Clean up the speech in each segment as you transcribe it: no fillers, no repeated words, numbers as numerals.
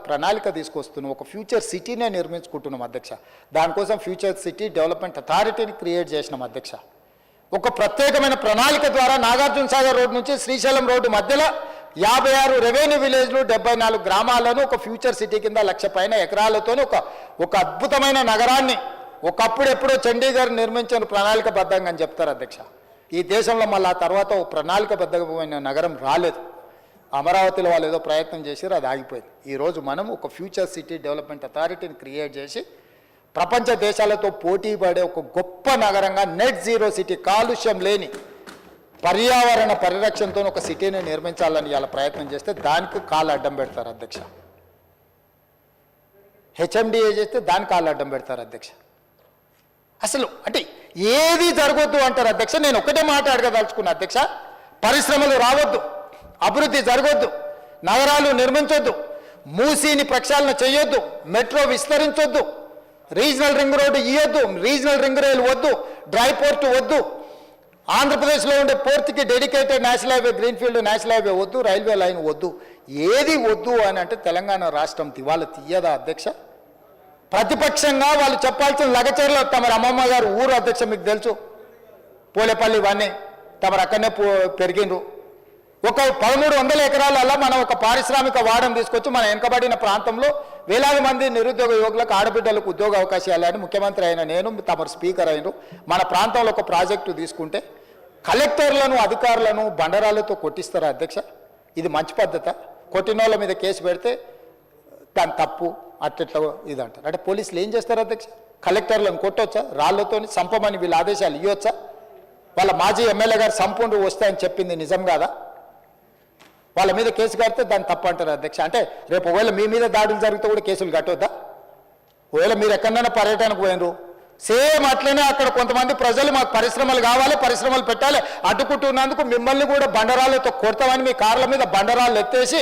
ప్రణాళిక తీసుకొస్తున్నాం, ఒక ఫ్యూచర్ సిటీనే నిర్మించుకుంటున్నాం అధ్యక్ష. దానికోసం ఫ్యూచర్ సిటీ డెవలప్మెంట్ అథారిటీని క్రియేట్ చేసినాం అధ్యక్ష. ఒక ప్రత్యేకమైన ప్రణాళిక ద్వారా నాగార్జున సాగర్ రోడ్ నుంచి శ్రీశైలం రోడ్డు మధ్యలో 56 రెవెన్యూ విలేజ్లు 74 గ్రామాలను ఒక ఫ్యూచర్ సిటీ కింద 1,00,000 పైన ఎకరాలతో ఒక అద్భుతమైన నగరాన్ని ఒకప్పుడు ఎప్పుడో చండీగఢ్ నిర్మించిన ప్రణాళికబద్ధంగా అని చెప్తారు అధ్యక్ష. ఈ దేశంలో మళ్ళీ ఆ తర్వాత ఒక ప్రణాళికబద్ధమైన నగరం రాలేదు. అమరావతిలో వాళ్ళు ఏదో ప్రయత్నం చేశారు, అది ఆగిపోయింది. ఈరోజు మనం ఒక ఫ్యూచర్ సిటీ డెవలప్మెంట్ అథారిటీని క్రియేట్ చేసి ప్రపంచ దేశాలతో పోటీ పడే ఒక గొప్ప నగరంగా నెట్ జీరో సిటీ, కాలుష్యం లేని పర్యావరణ పరిరక్షణతో ఒక సిటీని నిర్మించాలని ఇలా ప్రయత్నం చేస్తే దానికి కాళ్ళు అడ్డం పెడతారు అధ్యక్ష. హెచ్ఎండిఏ చేస్తే దానికి కాళ్ళు అడ్డం పెడతారు అధ్యక్ష. అసలు అంటే ఏది జరగొద్దు అంటారు అధ్యక్ష. నేను ఒకటే మాట అడగదలుచుకున్నా అధ్యక్ష, పరిశ్రమలు రావద్దు, అభివృద్ధి జరగొద్దు, నగరాలు నిర్మించొద్దు, మూసీని ప్రక్షాళన చేయొద్దు, మెట్రో విస్తరించొద్దు, రీజనల్ రింగ్ రోడ్డు ఇవ్వద్దు, రీజనల్ రింగ్ రైలు వద్దు, డ్రై పోర్టు వద్దు, ఆంధ్రప్రదేశ్లో ఉండే పోర్టుకి dedicated national highway, greenfield national highway వద్దు, రైల్వే లైన్ వద్దు, ఏది వద్దు అని అంటే తెలంగాణ రాష్ట్రం దివాలా తీయదా అధ్యక్ష? ప్రతిపక్షంగా వాళ్ళు చెప్పాల్సిన లగచర్లో తమరు అమ్మమ్మ గారు ఊరు అధ్యక్ష, మీకు తెలుసు, పోలేపల్లి ఇవన్నీ తమరు అక్కడనే పెరిగిండ్రు. ఒక 1300 ఎకరాలలో మనం ఒక పారిశ్రామిక వాడం తీసుకొచ్చి మన వెనుకబడిన ప్రాంతంలో వేలాది మంది నిరుద్యోగ యువకులకు, ఆడబిడ్డలకు ఉద్యోగ అవకాశాలని ముఖ్యమంత్రి అయిన నేను, తమరు స్పీకర్ అయినరు, మన ప్రాంతంలో ఒక ప్రాజెక్టు తీసుకుంటే కలెక్టర్లను, అధికారులను బండరాలతో కొట్టిస్తారా అధ్యక్ష? ఇది మంచి పద్ధత? కొట్టినోళ్ళ మీద కేసు పెడితే దాని తప్పు అట్లా ఇది అంటారు. అంటే పోలీసులు ఏం చేస్తారు అధ్యక్ష? కలెక్టర్లను కొట్టొచ్చా? రాళ్లతో సంపమని వీళ్ళ ఆదేశాలు ఇవ్వచ్చా? వాళ్ళ మాజీ ఎమ్మెల్యే గారు సంపూర్ణ వస్తాయని చెప్పింది నిజం కాదా? వాళ్ళ మీద కేసు కడితే దాన్ని తప్పు అంటారు అధ్యక్ష. అంటే రేపు ఒకవేళ మీ మీద దాడులు జరిగితే కూడా కేసులు కట్టొద్దా? ఒకవేళ మీరు ఎక్కడైనా పర్యటనకు పోయినరు, సేమ్ అట్లనే అక్కడ కొంతమంది ప్రజలు మాకు పరిశ్రమలు కావాలి, పరిశ్రమలు పెట్టాలి అడ్డుకుంటున్నందుకు మిమ్మల్ని కూడా బండరాలతో కొడతామని మీ కార్ల మీద బండరాలు ఎత్తేసి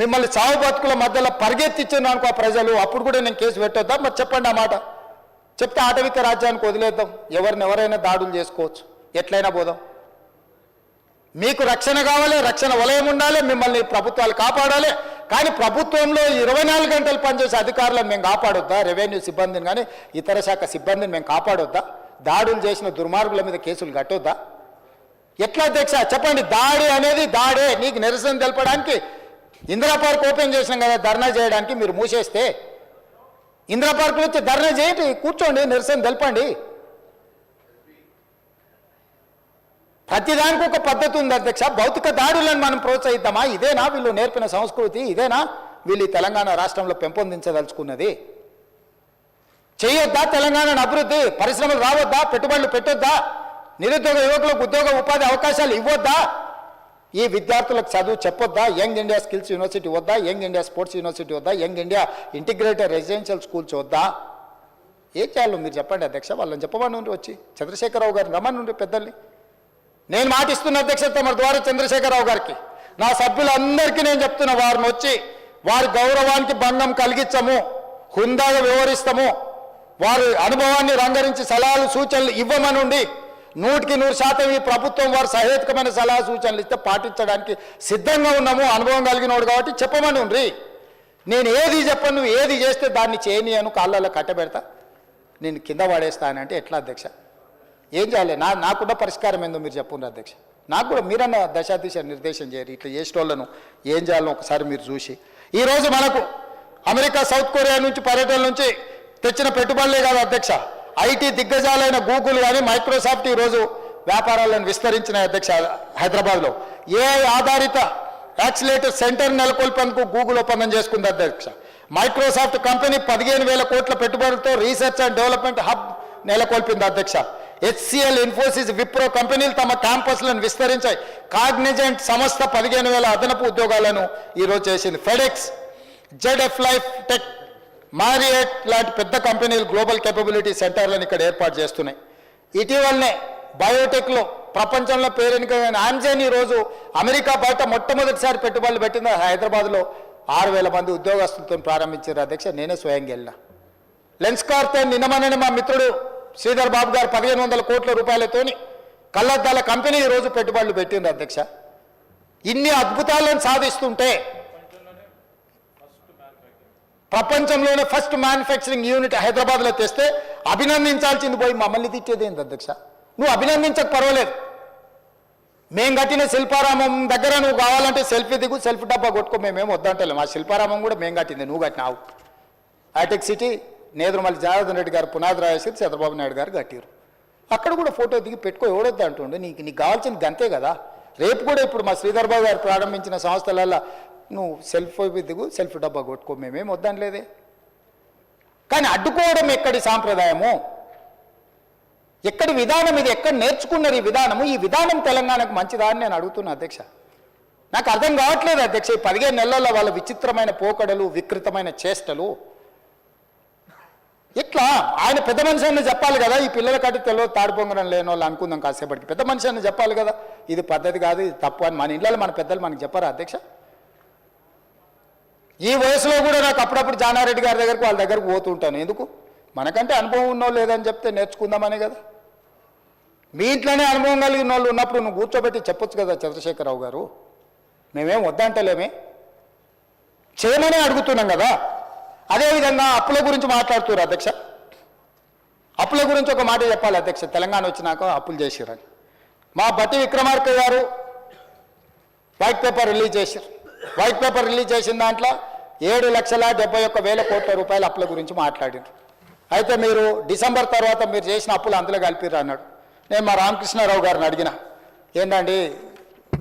మిమ్మల్ని చావు బతుకుల మధ్యలో పరిగెత్తిచ్చాను అనుకో ప్రజలు, అప్పుడు కూడా నేను కేసు పెట్టొద్దా? మరి చెప్పండి ఆ మాట. చెప్తే ఆటవిక రాజ్యానికి వదిలేద్దాం, ఎవరైనా దాడులు చేసుకోవచ్చు, ఎట్లయినా పోదాం. మీకు రక్షణ కావాలి, రక్షణ వలయం ఉండాలి, మిమ్మల్ని ప్రభుత్వాలు కాపాడాలి. కానీ ప్రభుత్వంలో 24 గంటలు పనిచేసే అధికారులను మేము కాపాడొద్దా? రెవెన్యూ సిబ్బందిని కానీ ఇతర శాఖ సిబ్బందిని మేము కాపాడొద్దా? దాడులు చేసిన దుర్మార్గుల మీద కేసులు కట్టొద్దా? ఎట్లా అధ్యక్ష చెప్పండి? దాడి అనేది దాడే. నీకు నిరసన తెలపడానికి ఇందిరా పార్క్ ఓపెన్ చేసినాం కదా ధర్నా చేయడానికి, మీరు మూసేస్తే ఇందిరా పార్కులో వచ్చి ధర్నా చేయండి, కూర్చోండి, నిరసన తెలపండి. ప్రతిదానికి ఒక పద్ధతి ఉంది అధ్యక్ష. భౌతిక దాడులను మనం ప్రోత్సహిద్దామా? ఇదేనా వీళ్ళు నేర్పిన సంస్కృతి? ఇదేనా వీళ్ళు తెలంగాణ రాష్ట్రంలో పెంపొందించదలుచుకున్నది? చేయొద్దా తెలంగాణను అభివృద్ధి? పరిశ్రమలు రావద్దా? పెట్టుబడులు పెట్టొద్దా? నిరుద్యోగ యువకులకు ఉద్యోగ ఉపాధి అవకాశాలు ఇవ్వొద్దా? ఈ విద్యార్థులకు చదువు చెప్పొద్దా? యంగ్ ఇండియా స్కిల్స్ యూనివర్సిటీ వద్దా? యంగ్ ఇండియా స్పోర్ట్స్ యూనివర్సిటీ వద్దా? Young India integrated residential schools వద్దా? ఏం చేయాలో మీరు చెప్పండి అధ్యక్ష. వాళ్ళని చెప్పమని వచ్చి చంద్రశేఖరరావు గారిని రమ్మని పెద్దల్ని నేను మాటిస్తున్న అధ్యక్ష తమ ద్వారా చంద్రశేఖరరావు గారికి, నా సభ్యులందరికీ నేను చెప్తున్నా, వారిని వచ్చి వారి గౌరవానికి భంగం కలిగించము, హుందాగా వ్యవహరిస్తాము, వారి అనుభవాన్ని రంగరించి సలహాలు సూచనలు ఇవ్వమనుండి 100% ఈ ప్రభుత్వం వారు సహేతుకమైన సలహా సూచనలు ఇస్తే పాటించడానికి సిద్ధంగా ఉన్నాము. అనుభవం కలిగినోడు కాబట్టి చెప్పమని ఉండ్రి. నేను ఏది చెప్పను, నువ్వు ఏది చేస్తే దాన్ని చేయని అను కాళ్ళలో కట్టబెడతా, నేను కింద పడేస్తానంటే ఎట్లా అధ్యక్ష? ఏం చేయాలి? నాకున్న పరిష్కారం ఏందో మీరు చెప్పుండ్రు అధ్యక్ష. నాకు కూడా మీరన్న దశాదిశ నిర్దేశం చేయరు. ఇట్లా చేసేటోళ్ళను ఏం చేయాలో ఒకసారి మీరు చూసి. ఈరోజు మనకు అమెరికా, సౌత్ కొరియా నుంచి పర్యటన నుంచి తెచ్చిన పెట్టుబడులే కాదు అధ్యక్ష, ఐటీ దిగ్గజాలైన గూగుల్ కానీ మైక్రోసాఫ్ట్ ఈరోజు వ్యాపారాలను విస్తరించిన అధ్యక్ష. హైదరాబాద్లో ఏఐ ఆధారిత యాక్సిలేటర్ సెంటర్ నెలకొల్పేందుకు గూగుల్ ఒప్పందం చేసుకుంది అధ్యక్ష. మైక్రోసాఫ్ట్ కంపెనీ 15,000 కోట్ల పెట్టుబడులతో రీసెర్చ్ అండ్ డెవలప్మెంట్ హబ్ నెలకొల్పింది అధ్యక్ష. HCL, ఇన్ఫోసిస్, విప్రో కంపెనీలు తమ క్యాంపస్లను విస్తరించాయి. కాగ్నిజెంట్ సంస్థ 15,000 అదనపు ఉద్యోగాలను ఈరోజు చేసింది. FedEx, ZF life tech, Marriott లాంటి పెద్ద కంపెనీలు గ్లోబల్ కేపబిలిటీ సెంటర్లను ఇక్కడ ఏర్పాటు చేస్తున్నాయి. ఇటీవలనే బయోటెక్లో ప్రపంచంలో పేరెనికైన ఆమ్జెన్ ఈరోజు అమెరికా బయట మొట్టమొదటిసారి పెట్టుబడులు పెట్టింది. హైదరాబాద్లో 6,000 మంది ఉద్యోగస్తులతో ప్రారంభించారు అధ్యక్ష. నేనే స్వయంగా వెళ్ళిన. లెన్స్కార్తో నిన్నమనని మా మిత్రుడు శ్రీధర్ బాబు గారు 1,500 కోట్ల రూపాయలతోని కళ్ళద్దాల కంపెనీ ఈరోజు పెట్టుబడులు పెట్టింది అధ్యక్ష. ఇన్ని అద్భుతాలను సాధిస్తుంటే ప్రపంచంలోనే ఫస్ట్ మ్యానుఫ్యాక్చరింగ్ యూనిట్ హైదరాబాద్లో తెస్తే అభినందించాల్సింది పోయి మమ్మల్ని తిట్టేది ఏంది అధ్యక్ష? నువ్వు అభినందించక పర్వాలేదు. మేము కట్టిన శిల్పారామం దగ్గర నువ్వు కావాలంటే సెల్ఫీ దిగు, సెల్ఫీ డబ్బా కొట్టుకో, మేమేం వద్దంటలేము. ఆ శిల్పారామం కూడా మేము కట్టింది, నువ్వు కట్టినావు. హైటెక్ సిటీ నేదురుమల్లి జనార్దన్ రెడ్డి గారు పునాది రాయేసి చంద్రబాబు నాయుడు గారు కట్టారు. అక్కడ కూడా ఫోటో దిగి పెట్టుకో, ఎవడొద్దు అంటుండే. నీకు కావాల్సింది గంతే కదా. రేపు కూడా ఇప్పుడు మా శ్రీధర్ బాబు గారు ప్రారంభించిన సంస్థలల్లో నువ్వు సెల్ఫీ దిగు, సెల్ఫీ డబ్బా కొట్టుకో, మేమేం వద్దనలేదే. కానీ అడ్డుకోవడం ఎక్కడి సాంప్రదాయము, ఎక్కడి విధానం ఇది? ఎక్కడ నేర్చుకున్నారు ఈ విధానము? ఈ విధానం తెలంగాణకు మంచిదా అని నేను అడుగుతున్నా అధ్యక్ష. నాకు అర్థం కావట్లేదు అధ్యక్ష. ఈ 15 నెలల్లో వాళ్ళ విచిత్రమైన పోకడలు, వికృతమైన చేష్టలు. ఇట్లా ఆయన పెద్ద మనిషి అని చెప్పాలి కదా. ఈ పిల్లల కట్టి తెలియదు, తాడిపొంగడం లేని వాళ్ళు అనుకుందాం కాసేపటికి. పెద్ద మనిషి అని చెప్పాలి కదా, ఇది పద్ధతి కాదు, ఇది తప్పు అని. మన ఇళ్ళలో మన పెద్దలు మనకు చెప్పారా అధ్యక్ష? ఈ వయసులో కూడా నాకు అప్పుడప్పుడు జానారెడ్డి గారి దగ్గరకు వాళ్ళ దగ్గరకు పోతుంటాను. ఎందుకు? మనకంటే అనుభవం ఉన్నోళ్ళు లేదని చెప్తే నేర్చుకుందామనే కదా. మీ ఇంట్లోనే అనుభవం కలిగిన వాళ్ళు ఉన్నప్పుడు నువ్వు కూర్చోబెట్టి చెప్పొచ్చు కదా చంద్రశేఖరరావు గారు. మేమేం వద్దంటలేమే, చేయమనే అడుగుతున్నాం కదా. అదేవిధంగా అప్పుల గురించి మాట్లాడుతున్నారు అధ్యక్ష. అప్పుల గురించి ఒక మాట చెప్పాలి అధ్యక్ష. తెలంగాణ వచ్చినాక అప్పులు చేసిరని మా బట్టి విక్రమార్క గారు వైట్ పేపర్ రిలీజ్ చేశారు. వైట్ పేపర్ రిలీజ్ చేసిన దాంట్లో 7,71,000 కోట్ల రూపాయల అప్పుల గురించి మాట్లాడారు. అయితే మీరు డిసెంబర్ తర్వాత మీరు చేసిన అప్పులు అందులో కలిపిరు అన్నాడు. నేను మా రామకృష్ణారావు గారిని అడిగిన, ఏంటండి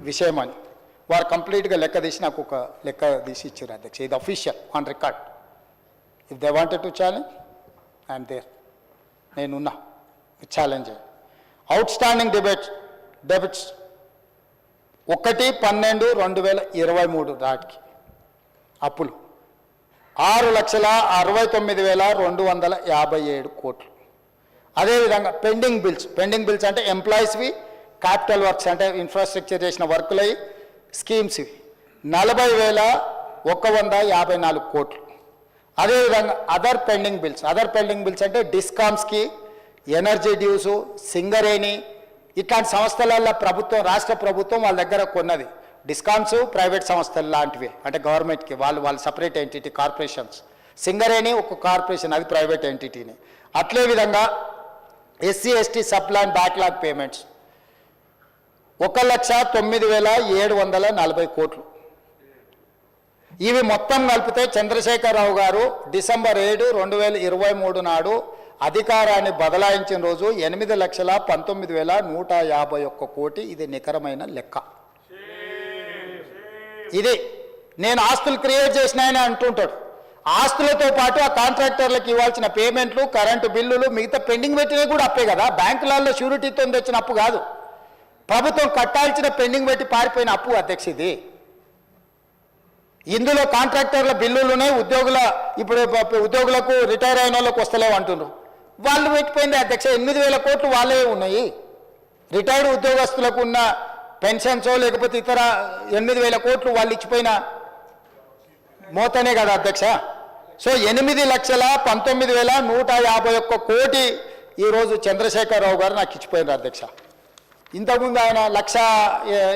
విషయం అని. వారు కంప్లీట్గా లెక్క తీసి నాకు ఒక లెక్క తీసి ఇచ్చారు అధ్యక్ష. ఇది official, on record. If they wanted to challenge, I'm there. నేనున్నా, ఛాలెంజ్. అవుట్ స్టాండింగ్ డెబిట్స్ 1/12/2023 నాటికి అప్పులు 6,69,257 కోట్లు. అదేవిధంగా పెండింగ్ బిల్స్ అంటే ఎంప్లాయీస్వి, క్యాపిటల్ వర్క్స్ అంటే ఇన్ఫ్రాస్ట్రక్చర్ చేసిన వర్కులవి, స్కీమ్స్వి 40,154 కోట్లు. అదేవిధంగా అదర్ పెండింగ్ బిల్స్ అంటే డిస్కామ్స్కి, ఎనర్జీ డ్యూసు, సింగరేణి ఇట్లాంటి సంస్థలలో ప్రభుత్వం, రాష్ట్ర ప్రభుత్వం వాళ్ళ దగ్గర కొన్నది. డిస్కామ్స్ ప్రైవేట్ సంస్థలు లాంటివి, అంటే గవర్నమెంట్కి వాళ్ళు సపరేట్ ఎంటిటీ, కార్పొరేషన్స్. సింగరేణి ఒక కార్పొరేషన్, అది ప్రైవేట్ ఎంటిటీని. అట్లే విధంగా SC/ST సబ్ప్లాన్ బ్యాక్లాగ్ పేమెంట్స్ 1,09,740 కోట్లు. ఇవి మొత్తం కలిపితే చంద్రశేఖరరావు గారు డిసెంబర్ 7, 2023 నాడు అధికారాన్ని బదలాయించిన రోజు 8,19,151 కోటి. ఇది నికరమైన లెక్క. ఇది నేను ఆస్తులు క్రియేట్ చేసినాయని అంటుంటాడు. ఆస్తులతో పాటు ఆ కాంట్రాక్టర్లకు ఇవ్వాల్సిన పేమెంట్లు, కరెంటు బిల్లులు, మిగతా పెండింగ్ పెట్టినవి కూడా అప్పే కదా. బ్యాంకులలో షూరిటీతో తెచ్చిన అప్పు కాదు, ప్రభుత్వం కట్టాల్సిన పెండింగ్ పెట్టి పారిపోయిన అప్పు అధ్యక్ష ఇది. ఇందులో కాంట్రాక్టర్ల బిల్లులునే ఉద్యోగులకు రిటైర్ అయిన వాళ్ళకు వస్తలేవు అంటున్నారు. వాళ్ళు పెట్టిపోయింది అధ్యక్ష. 8,000 కోట్లు వాళ్ళే ఉన్నాయి. రిటైర్డ్ ఉద్యోగస్తులకు ఉన్న పెన్షన్సో లేకపోతే ఇతర 8,000 కోట్లు వాళ్ళు ఇచ్చిపోయిన మోతనే కదా అధ్యక్ష. సో 8,19,151 కోటి ఈరోజు చంద్రశేఖరరావు గారు నాకు ఇచ్చిపోయినారు అధ్యక్ష. ఇంతకుముందు ఆయన 1,00,000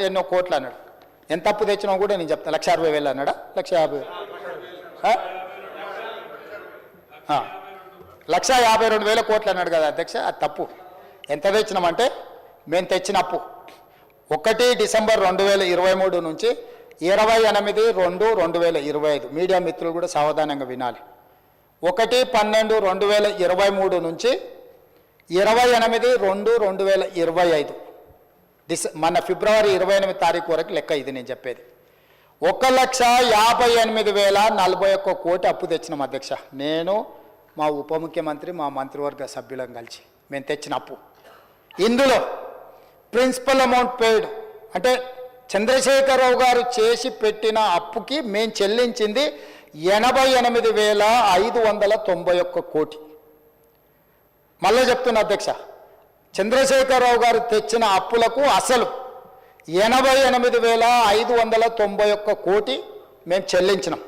ఎన్నో కోట్లు అన్నాడు. ఎంత అప్పు తెచ్చినా కూడా నేను చెప్తాను. 1,60,000 అన్నాడా? 1,50,000 1,52,000 కోట్లు అన్నాడు కదా అధ్యక్ష. అది తప్పు. ఎంత తెచ్చినామంటే మేము తెచ్చిన అప్పు 1 డిసెంబర్ 2023 నుంచి 28/2/2025. మీడియా మిత్రులు కూడా సావధానంగా వినాలి. 1/12/2023 నుంచి 28/2/2025 మన ఫిబ్రవరి 28 తారీఖు వరకు లెక్క ఇది నేను చెప్పేది. 1,58,041 కోటి అప్పు తెచ్చినాం అధ్యక్ష. నేను, మా ఉప ముఖ్యమంత్రి, మా మంత్రివర్గ సభ్యులం కలిసి మేము తెచ్చిన అప్పు. ఇందులో ప్రిన్సిపల్ అమౌంట్ పెయిడ్ అంటే చంద్రశేఖరరావు గారు చేసి పెట్టిన అప్పుకి మేము చెల్లించింది 88,591 కోటి. మళ్ళీ చెప్తున్నా అధ్యక్ష, చంద్రశేఖరరావు గారు తెచ్చిన అప్పులకు అసలు 88,591 కోటి మేము చెల్లించినాం.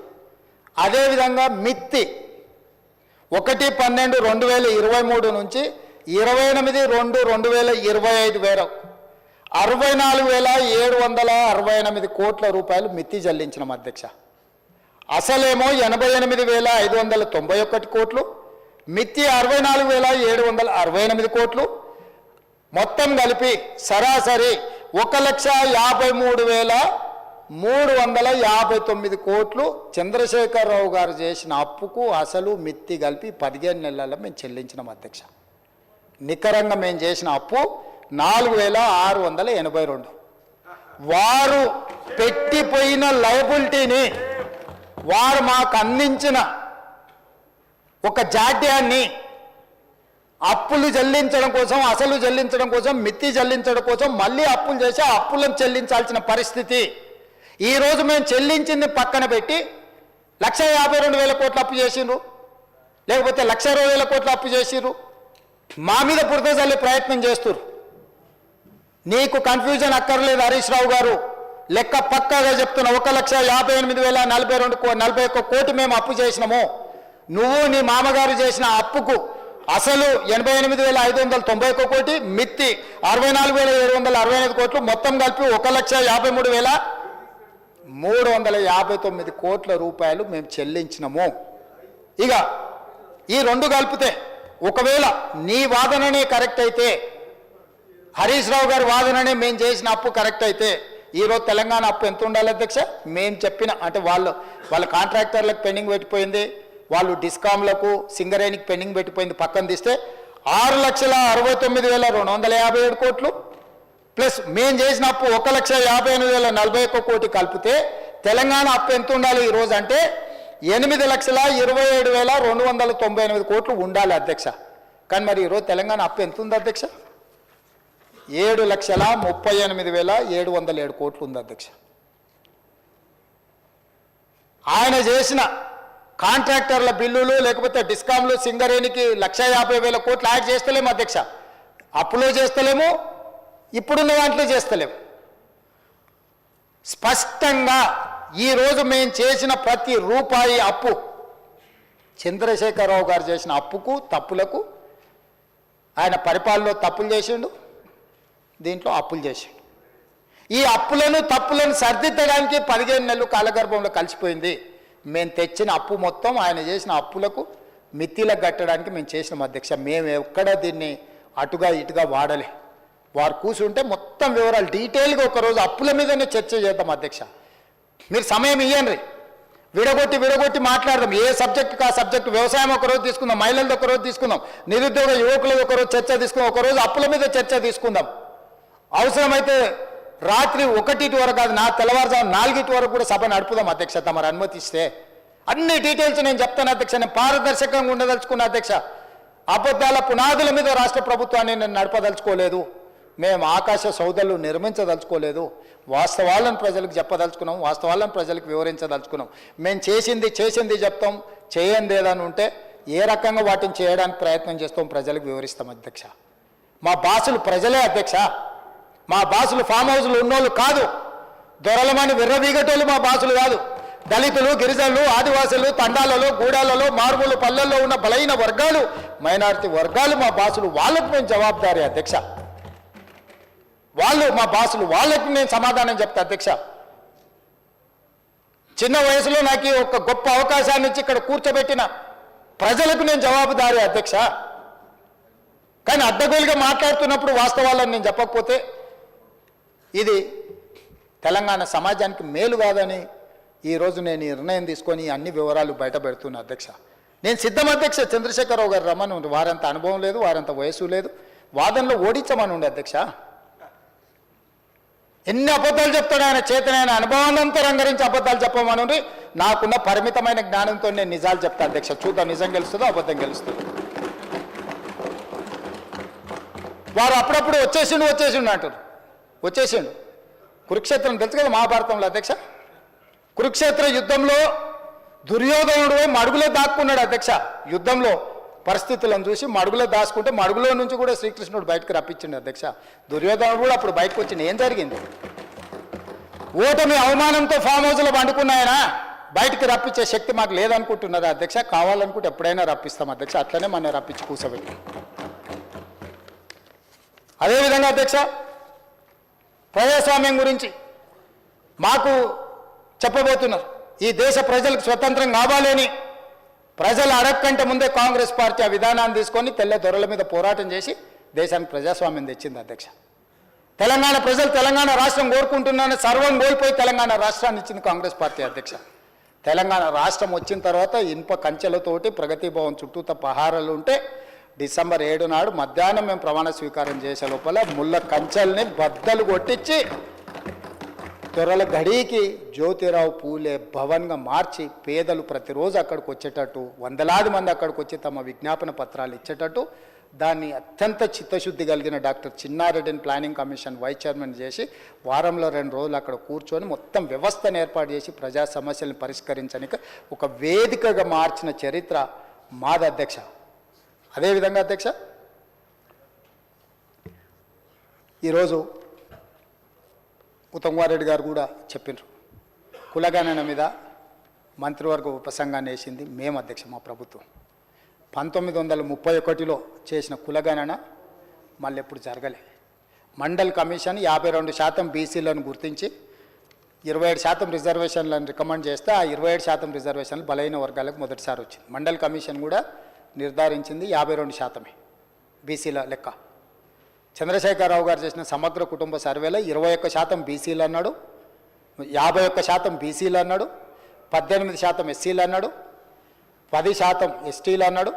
అదేవిధంగా మిత్తి 1/12/2023 నుంచి 28/2/2025 వరకు 64,768 కోట్ల రూపాయలు మిత్తి చెల్లించినాం అధ్యక్ష. అసలేమో 88,591 కోట్లు, మిత్తి 64,768 కోట్లు, మొత్తం కలిపి సరాసరి 1,53,359 కోట్లు చంద్రశేఖరరావు గారు చేసిన అప్పుకు అసలు మిత్తి కలిపి 15 నెలల్లో మేము చెల్లించినాం అధ్యక్ష. నికరంగా మేము చేసిన అప్పు 4,682. వారు పెట్టిపోయిన లయబిలిటీని, వారు మాకు అందించిన ఒక జాడ్యాన్ని అప్పులు చెల్లించడం కోసం, అసలు చెల్లించడం కోసం, మిత్తి చెల్లించడం కోసం మళ్ళీ అప్పులు చేసి ఆ అప్పులను చెల్లించాల్సిన పరిస్థితి. ఈరోజు మేము చెల్లించింది పక్కన పెట్టి 1,52,000 కోట్లు అప్పు చేసిండ్రు, లేకపోతే 1,20,000 కోట్లు అప్పు చేసిండ్రు. మా మీద బురద చల్లే ప్రయత్నం చేస్తున్నారు. నీకు కన్ఫ్యూజన్ అక్కర్లేదు హరీష్ రావు గారు, లెక్క పక్కాగా చెప్తున్నా. 1,58,042 కోటి మేము అప్పు చేసినాము. నువ్వు నీ మామగారు చేసిన అప్పుకు అసలు 88,591 కోటి, మిత్తి 64,765 కోట్లు, మొత్తం కలిపి 1,53,359 కోట్ల రూపాయలు మేము చెల్లించినాము. ఇక ఈ రెండు కలిపితే ఒకవేళ నీ వాదననే కరెక్ట్ అయితే, హరీష్ రావు గారి వాదననే మేము చేసిన అప్పు కరెక్ట్ అయితే, ఈరోజు తెలంగాణ అప్పు ఎంత ఉండాలి అధ్యక్ష? మేము చెప్పిన అంటే వాళ్ళ కాంట్రాక్టర్లకు పెండింగ్ పెట్టిపోయింది, వాళ్ళు డిస్కామ్లకు సింగరేణికి పెండింగ్ పెట్టిపోయింది, పక్కన తీస్తే 6,69,257 కోట్లు ప్లస్ మేము చేసిన అప్పు 1,58,041 కోటి కలిపితే తెలంగాణ అప్పు ఎంత ఉండాలి ఈరోజు అంటే 8,27,298 కోట్లు ఉండాలి అధ్యక్ష. కానీ మరి ఈరోజు తెలంగాణ అప్పు ఎంత ఉంది అధ్యక్ష? 7,38,707 కోట్లు ఉంది అధ్యక్ష. ఆయన చేసిన కాంట్రాక్టర్ల బిల్లులు, లేకపోతే డిస్కామ్లు, సింగరేణికి 1,50,000 కోట్లు యాడ్ చేస్తలేము అధ్యక్ష. అప్పులో చేస్తలేము, ఇప్పుడున్న దాంట్లో చేస్తలేము. స్పష్టంగా ఈరోజు మేము చేసిన ప్రతి రూపాయి అప్పు, చంద్రశేఖరరావు గారు చేసిన అప్పుకు, తప్పులకు, ఆయన పరిపాలనలో తప్పులు చేసిండు, దీంట్లో అప్పులు చేసిండు. ఈ అప్పులను తప్పులను సర్దిద్దడానికి 15 నెలలు కాలగర్భంలో కలిసిపోయింది. మేము తెచ్చిన అప్పు మొత్తం ఆయన చేసిన అప్పులకు మిత్తిలకు కట్టడానికి మేము చేసినాం అధ్యక్ష. మేము ఎక్కడ దీన్ని అటుగా ఇటుగా వాడలే. వారు కూర్చుంటే మొత్తం వివరాలు డీటెయిల్గా ఒకరోజు అప్పుల మీదనే చర్చ చేద్దాం అధ్యక్ష. మీరు సమయం ఇవ్వండి, విడగొట్టి మాట్లాడదాం. ఏ సబ్జెక్టుకి ఆ సబ్జెక్టు. వ్యవసాయం ఒకరోజు తీసుకుందాం, మహిళలది ఒకరోజు తీసుకుందాం, నిరుద్యోగ యువకులది ఒకరోజు చర్చ తీసుకుందాం, ఒకరోజు అప్పుల మీద చర్చ తీసుకుందాం. అవసరమైతే రాత్రి 1 వరకు కాదు, తెల్లవారుజాము 4 వరకు కూడా సభ నడుపుదాం అధ్యక్ష, తమరు అనుమతిస్తే. అన్ని డీటెయిల్స్ నేను చెప్తాను అధ్యక్ష. నేను పారదర్శకంగా ఉండదలుచుకున్న అధ్యక్ష. అబద్ధాల పునాదుల మీద రాష్ట్ర ప్రభుత్వాన్ని నేను నడపదలుచుకోలేదు. మేము ఆకాశ సౌదాలు నిర్మించదలుచుకోలేదు. వాస్తవాలను ప్రజలకు చెప్పదలుచుకున్నాం, వాస్తవాలను ప్రజలకు వివరించదలుచుకున్నాం. మేము చేసింది చెప్తాం, చేయండి ఏదని ఉంటే ఏ రకంగా వాటిని చేయడానికి ప్రయత్నం చేస్తాం ప్రజలకు వివరిస్తాం అధ్యక్ష. మా బాసులు ప్రజలే అధ్యక్ష. మా బాసులు ఫామ్ హౌస్లు ఉన్నోళ్ళు కాదు, దొరలమని విర్రవీగటోళ్ళు మా బాసులు కాదు. దళితులు, గిరిజనులు, ఆదివాసులు, తండాలలో, గూడాలలో, మారుమూల పల్లెల్లో ఉన్న బలైన వర్గాలు, మైనారిటీ వర్గాలు మా బాసులు. వాళ్ళకు మేము జవాబుదారీ అధ్యక్ష. వాళ్ళు మా బాసులు, వాళ్ళకి నేను సమాధానం చెప్తా అధ్యక్ష. చిన్న వయసులో నాకు ఒక గొప్ప అవకాశాన్ని ఇచ్చి ఇక్కడ కూర్చోబెట్టిన ప్రజలకు నేను జవాబుదారీ అధ్యక్ష. కానీ అడ్డగోలుగా మాట్లాడుతున్నప్పుడు వాస్తవాలను నేను చెప్పకపోతే ఇది తెలంగాణ సమాజానికి మేలు కాదని ఈరోజు నేను నిర్ణయం తీసుకొని అన్ని వివరాలు బయట పెడుతున్నా అధ్యక్ష. నేను సిద్ధం అధ్యక్ష. చంద్రశేఖరరావు గారు రమ్మని ఉండి, వారంత అనుభవం లేదు, వారంత వయసు లేదు, వాదనలో ఓడించమని ఉండే అధ్యక్ష. ఎన్ని అబద్ధాలు చెప్తాడు ఆయన, చేతనైన అనుభవాలంతా రంగరించి అబద్ధాలు చెప్పమని నాకున్న పరిమితమైన జ్ఞానంతో నేను నిజాలు చెప్తా అధ్యక్ష. చూద్దాం నిజం గెలుస్తుందో అబద్ధం గెలుస్తుందో. వారు అప్పుడప్పుడు వచ్చేసిండు అంటారు. వచ్చేసిండు. కురుక్షేత్రం తెలుసు కదా మహాభారతంలో అధ్యక్ష. కురుక్షేత్ర యుద్ధంలో దుర్యోధనుడు మడుగులో దాక్కున్నాడు అధ్యక్ష. యుద్ధంలో పరిస్థితులను చూసి మడుగులో దాచుకుంటే మడుగులో నుంచి కూడా శ్రీకృష్ణుడు బయటకు రప్పించిండు అధ్యక్ష. దుర్యోధనుడు కూడా అప్పుడు బయటకు వచ్చింది. ఏం జరిగింది? ఓటమి అవమానంతో ఫామ్ హౌస్లో పండుకున్నాయన బయటికి రప్పించే శక్తి మాకు లేదనుకుంటున్నారా అధ్యక్ష? కావాలనుకుంటే ఎప్పుడైనా రప్పిస్తాం అధ్యక్ష. అట్లనే మన రప్పించి కూర్చోబెట్టి. అదేవిధంగా అధ్యక్ష, ప్రజాస్వామ్యం గురించి మాకు చెప్పబోతున్నారు. ఈ దేశ ప్రజలకు స్వతంత్రం కావాలని ప్రజలు అడగకంటే ముందే కాంగ్రెస్ పార్టీ ఆ విధానాన్ని తీసుకొని తెల్ల దొరల మీద పోరాటం చేసి దేశానికి ప్రజాస్వామ్యం తెచ్చింది అధ్యక్ష. తెలంగాణ ప్రజలు తెలంగాణ రాష్ట్రం కోరుకుంటున్నారని సర్వం కోల్పోయి తెలంగాణ రాష్ట్రాన్ని ఇచ్చింది కాంగ్రెస్ పార్టీ అధ్యక్ష. తెలంగాణ రాష్ట్రం వచ్చిన తర్వాత ఇనుప కంచెలతోటి ప్రగతి భవన్ చుట్టూత పహారాలు ఉంటే డిసెంబర్ 7 నాడు మధ్యాహ్నం మేము ప్రమాణ స్వీకారం చేసే లోపల ముళ్ళ కంచెల్ని బద్దలు కొట్టించి దొరల గడికి జ్యోతిరావు పూలే భవన్గా మార్చి పేదలు ప్రతిరోజు అక్కడికి వచ్చేటట్టు వందలాది మంది అక్కడికి వచ్చి తమ విజ్ఞాపన పత్రాలు ఇచ్చేటట్టు దాన్ని అత్యంత చిత్తశుద్ధి కలిగిన డాక్టర్ చిన్నారెడ్డిని ప్లానింగ్ కమిషన్ వైస్ చైర్మన్ చేసి వారంలో 2 రోజులు అక్కడ కూర్చొని మొత్తం వ్యవస్థను ఏర్పాటు చేసి ప్రజా సమస్యలను పరిష్కరించడానికి ఒక వేదికగా మార్చిన చరిత్ర మాది అధ్యక్ష. అదేవిధంగా అధ్యక్ష ఈరోజు ఉత్తమ్ కుమార్ రెడ్డి గారు కూడా చెప్పినారు, కులగణన మీద మంత్రివర్గ ఉపసంఘాన్ని వేసింది మేము అధ్యక్ష. మా ప్రభుత్వం 1931లో చేసిన కులగణన మళ్ళీ ఎప్పుడు జరగలే. మండల్ కమిషన్ 52% బీసీలను గుర్తించి 27% రిజర్వేషన్లను రికమెండ్ చేస్తే ఆ 27% రిజర్వేషన్లు బలైన వర్గాలకు మొదటిసారి వచ్చింది. మండల్ కమిషన్ కూడా నిర్ధారించింది 52% బీసీల లెక్క. చంద్రశేఖరరావు గారు చేసిన సమగ్ర కుటుంబ సర్వేలో 21% బీసీలు అన్నాడు, 51% బీసీలు అన్నాడు, 18% ఎస్సీలు అన్నాడు, 10% ఎస్టీలు అన్నాడు,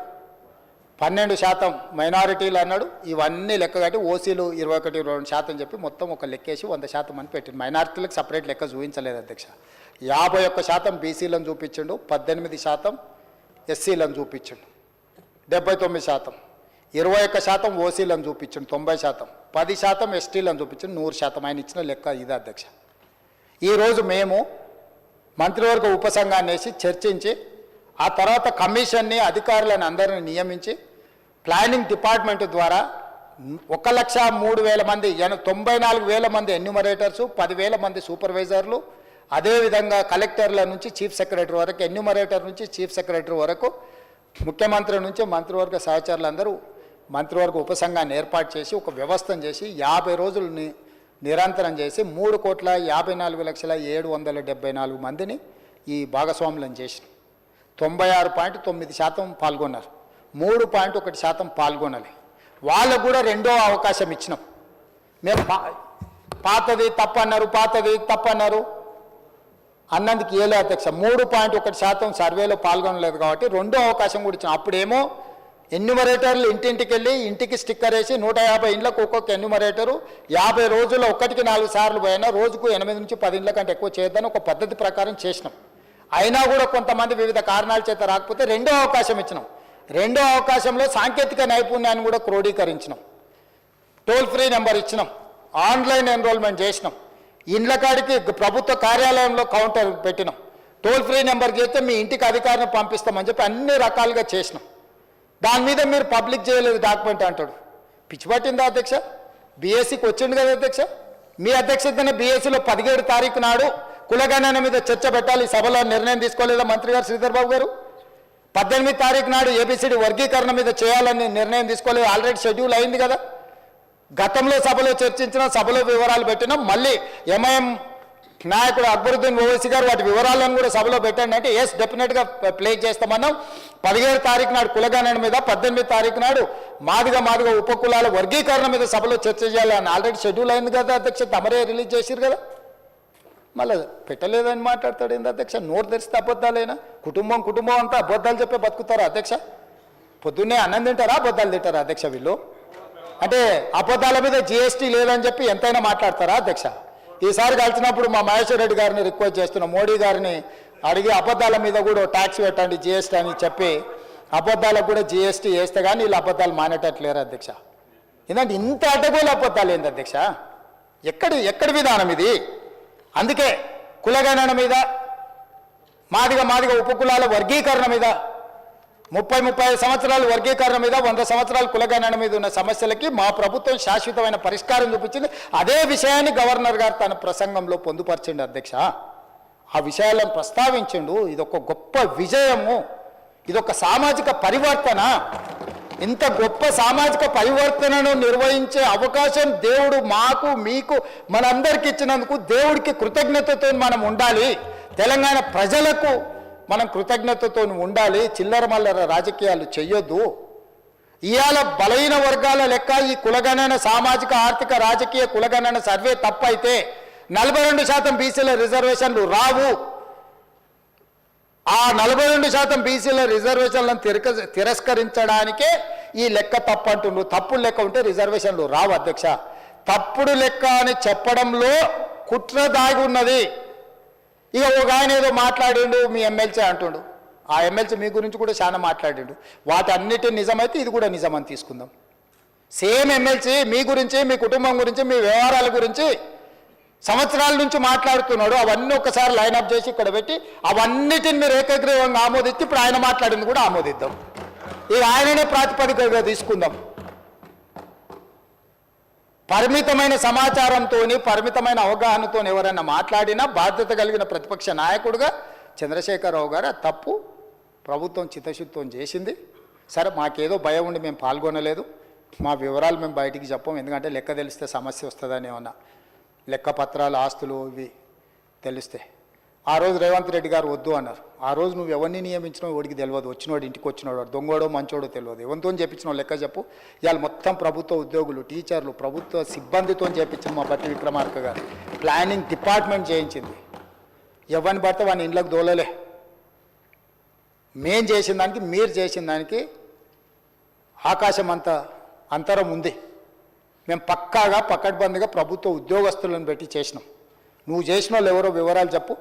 12% మైనారిటీలు అన్నాడు. ఇవన్నీ లెక్క కట్టి ఓసీలు 21-22% చెప్పి మొత్తం ఒక లెక్కేసి 100% అని పెట్టింది. మైనారిటీలకు సపరేట్ లెక్క చూపించలేదు అధ్యక్ష. 51% బీసీలను చూపించిండు, 18% ఎస్సీలను చూపించిండు, 79%, 21% ఓసీలను చూపించండి 90%, 10% ఎస్టీలను చూపించండి 100%. ఆయన ఇచ్చిన లెక్క ఇది అధ్యక్ష. ఈరోజు మేము మంత్రివర్గ ఉపసంఘాన్ని వేసి చర్చించి ఆ తర్వాత కమిషన్ని అధికారులను అందరిని నియమించి ప్లానింగ్ డిపార్ట్మెంట్ ద్వారా 1,03,000 మంది 94,000 మంది ఎన్యూమరేటర్సు, 10,000 మంది సూపర్వైజర్లు, అదేవిధంగా కలెక్టర్ల నుంచి చీఫ్ సెక్రటరీ వరకు, ఎన్యూమరేటర్ నుంచి చీఫ్ సెక్రటరీ వరకు, ముఖ్యమంత్రి నుంచి మంత్రివర్గ సహచరులందరూ మంత్రివర్గ ఉపసంఘాన్ని ఏర్పాటు చేసి ఒక వ్యవస్థను చేసి 50 రోజులు నిరంతరం చేసి 3,54,774 మందిని ఈ భాగస్వాములను చేసి 96.9% పాల్గొన్నారు. 3.1% పాల్గొనాలి. వాళ్ళకు కూడా రెండో అవకాశం ఇచ్చినాం. మేము పాతది తప్పన్నారు అన్నందుకు ఏలే అధ్యక్ష. 3.1% సర్వేలో పాల్గొనలేదు కాబట్టి రెండో అవకాశం కూడా ఇచ్చాం. అప్పుడేమో ఎన్యూమరేటర్లు ఇంటింటికి వెళ్ళి ఇంటికి స్టిక్కర్ వేసి 150 ఇండ్లకు ఒక్కొక్క ఎన్యూమరేటరు 50 రోజుల్లో 1కి 4 సార్లు పోయినా రోజుకు 8 నుంచి 10 ఇండ్ల కంటే ఎక్కువ చేయొద్దని ఒక పద్ధతి ప్రకారం చేసినాం. అయినా కూడా కొంతమంది వివిధ కారణాల చేత రాకపోతే రెండో అవకాశం ఇచ్చినాం. రెండో అవకాశంలో సాంకేతిక నైపుణ్యాన్ని కూడా క్రోడీకరించినాం. టోల్ ఫ్రీ నెంబర్ ఇచ్చినాం, ఆన్లైన్ ఎన్రోల్మెంట్ చేసినాం, ఇండ్ల కాడికి ప్రభుత్వ కార్యాలయంలో కౌంటర్ పెట్టినాం. టోల్ ఫ్రీ నెంబర్ చేస్తే మీ ఇంటికి అధికారిని పంపిస్తామని చెప్పి అన్ని రకాలుగా చేసినాం. దాని మీద మీరు పబ్లిక్ చేయలేదు డాక్యుమెంట్ అంటాడు. పిచ్చి పట్టిందా అధ్యక్ష? బీఎస్సీకి వచ్చిండు కదా అధ్యక్ష. మీ అధ్యక్షతనే బీఎస్సీలో 17 తారీఖు నాడు కులగణన మీద చర్చ పెట్టాలి, సభలో నిర్ణయం తీసుకోలేదా మంత్రి గారు శ్రీధర్ బాబు గారు? 18 తారీఖు నాడు ఏబిసిడి వర్గీకరణ మీద చేయాలని నిర్ణయం తీసుకోలేదు, ఆల్రెడీ షెడ్యూల్ అయింది కదా. గతంలో సభలో చర్చించిన, సభలో వివరాలు పెట్టినాం. మళ్ళీ ఎంఐఎం నాయకుడు అక్బరుద్దీన్ ఓవైసీ గారు వాటి వివరాలను కూడా సభలో పెట్టండి అంటే ఎస్ డెఫినెట్గా ప్లే చేస్తామన్నాం. 17 తారీఖు నాడు కులగణన మీద, 18 తారీఖు నాడు మాదిగ ఉపకులాల వర్గీకరణ మీద సభలో చర్చ చేయాలని ఆల్రెడీ షెడ్యూల్ అయింది కదా అధ్యక్ష. తమరే రిలీజ్ చేసిరు కదా, మళ్ళీ పెట్టలేదని మాట్లాడతాడు ఏంది అధ్యక్ష? నోరు తెరిస్తే అబద్ధాలేనా? కుటుంబం అంతా అబద్ధాలు చెప్పే బతుకుతారా అధ్యక్ష? పొద్దున్నే అన్నం తింటారా, అబద్ధాలు తింటారా అధ్యక్ష వీళ్ళు? అంటే అబద్ధాల మీద జిఎస్టీ లేదని చెప్పి ఎంతైనా మాట్లాడతారా అధ్యక్ష? ఈసారి కలిసినప్పుడు మా మహేశ్వర్ రెడ్డి గారిని రిక్వెస్ట్ చేస్తున్నాం, మోడీ గారిని అడిగి అబద్ధాల మీద కూడా ట్యాక్స్ పెట్టండి జిఎస్టీ అని చెప్పి అబద్ధాలకు కూడా జిఎస్టీ వేస్తే కానీ వీళ్ళు అబద్ధాలు మానేటట్లేరు అధ్యక్ష. ఎందుకంటే ఇంత అడ్డగోలు అబద్ధాలు ఏంది అధ్యక్ష? ఎక్కడి విధానం ఇది? అందుకే కులగణన మీద, మాదిగ ఉపకులాల వర్గీకరణ మీద, 30-35 సంవత్సరాల వర్గీకరణ మీద, 100 సంవత్సరాల కులగణన మీద ఉన్న సమస్యలకి మా ప్రభుత్వం శాశ్వతమైన పరిష్కారం చూపించింది. అదే విషయాన్ని గవర్నర్ గారు తన ప్రసంగంలో పొందుపరిచిండు అధ్యక్ష. ఆ విషయాలను ప్రస్తావించిండు. ఇదొక గొప్ప విజయము, ఇదొక సామాజిక పరివర్తన. ఇంత గొప్ప సామాజిక పరివర్తనను నిర్వహించే అవకాశం దేవుడు మాకు, మీకు, మనందరికి ఇచ్చినందుకు దేవుడికి కృతజ్ఞతతో మనం ఉండాలి. తెలంగాణ ప్రజలకు మనం కృతజ్ఞతతో ఉండాలి, చిల్లర మల్లర రాజకీయాలు చెయ్యొద్దు. ఇవాళ బలహీన వర్గాల లెక్క ఈ కులగణన సామాజిక ఆర్థిక రాజకీయ కులగణన సర్వే తప్పైతే 42% బీసీల రిజర్వేషన్లు రావు. ఆ 42% బీసీల రిజర్వేషన్లను తిరస్కరించడానికే ఈ లెక్క తప్పు అంటున్నారు. తప్పుడు లెక్క ఉంటే రిజర్వేషన్లు రావు అధ్యక్ష. తప్పుడు లెక్క అని చెప్పడంలో కుట్ర దాగి ఉన్నది. ఇక ఒక ఆయన ఏదో మాట్లాడిండు మీ ఎమ్మెల్సీ అంటుండు, ఆ ఎమ్మెల్సీ మీ గురించి కూడా చాలా మాట్లాడిండు. వాటన్నిటి నిజమైతే ఇది కూడా నిజమని తీసుకుందాం. సేమ్ ఎమ్మెల్సీ మీ గురించి, మీ కుటుంబం గురించి, మీ వ్యవహారాల గురించి సంవత్సరాల నుంచి మాట్లాడుతున్నాడు. అవన్నీ ఒకసారి లైనప్ చేసి ఇక్కడ పెట్టి అవన్నిటిని మీరు ఏకగ్రీవంగా ఆమోదిస్తే ఇప్పుడు ఆయన మాట్లాడింది కూడా ఆమోదిద్దాం. ఇక ఆయననే ప్రాతిపదికగా తీసుకుందాం. పరిమితమైన సమాచారంతో, పరిమితమైన అవగాహనతో ఎవరైనా మాట్లాడినా బాధ్యత కలిగిన ప్రతిపక్ష నాయకుడిగా చంద్రశేఖరరావు గారు తప్పు ప్రభుత్వం చిత్తశుద్ధితో చేసింది. సరే, మాకేదో భయం ఉండి మేము పాల్గొనలేదు, మా వివరాలు మేము బయటికి చెప్పం, ఎందుకంటే లెక్క తెలిస్తే సమస్య వస్తుందని ఏమన్నా లెక్క పత్రాలు ఆస్తులు ఇవి తెలిస్తే. ఆ రోజు రేవంత్ రెడ్డి గారు వద్దు అన్నారు. ఆ రోజు నువ్వు ఎవరిని నియమించినావు వాడికి తెలియదు, వచ్చినవాడు ఇంటికి వచ్చినవాడు దొంగోడో మంచోడో తెలియదు, ఎవరితో చెప్పించినావు లెక్క చెప్పు. ఇవాళ మొత్తం ప్రభుత్వ ఉద్యోగులు, టీచర్లు, ప్రభుత్వ సిబ్బందితో చేయించిన మా బట్టి విక్రమార్క గారు ప్లానింగ్ డిపార్ట్మెంట్ చేయించింది. ఎవరిని పడితే వాడిని ఇంట్లోకి దోలలే. మేం చేసిన దానికి మీరు చేసిన దానికి ఆకాశం అంత అంతరం ఉంది. మేము పక్కాగా పకడ్బందీగా ప్రభుత్వ ఉద్యోగస్తులను పెట్టి చేసినాం. నువ్వు చేసిన వాళ్ళు ఎవరో వివరాలు చెప్పు.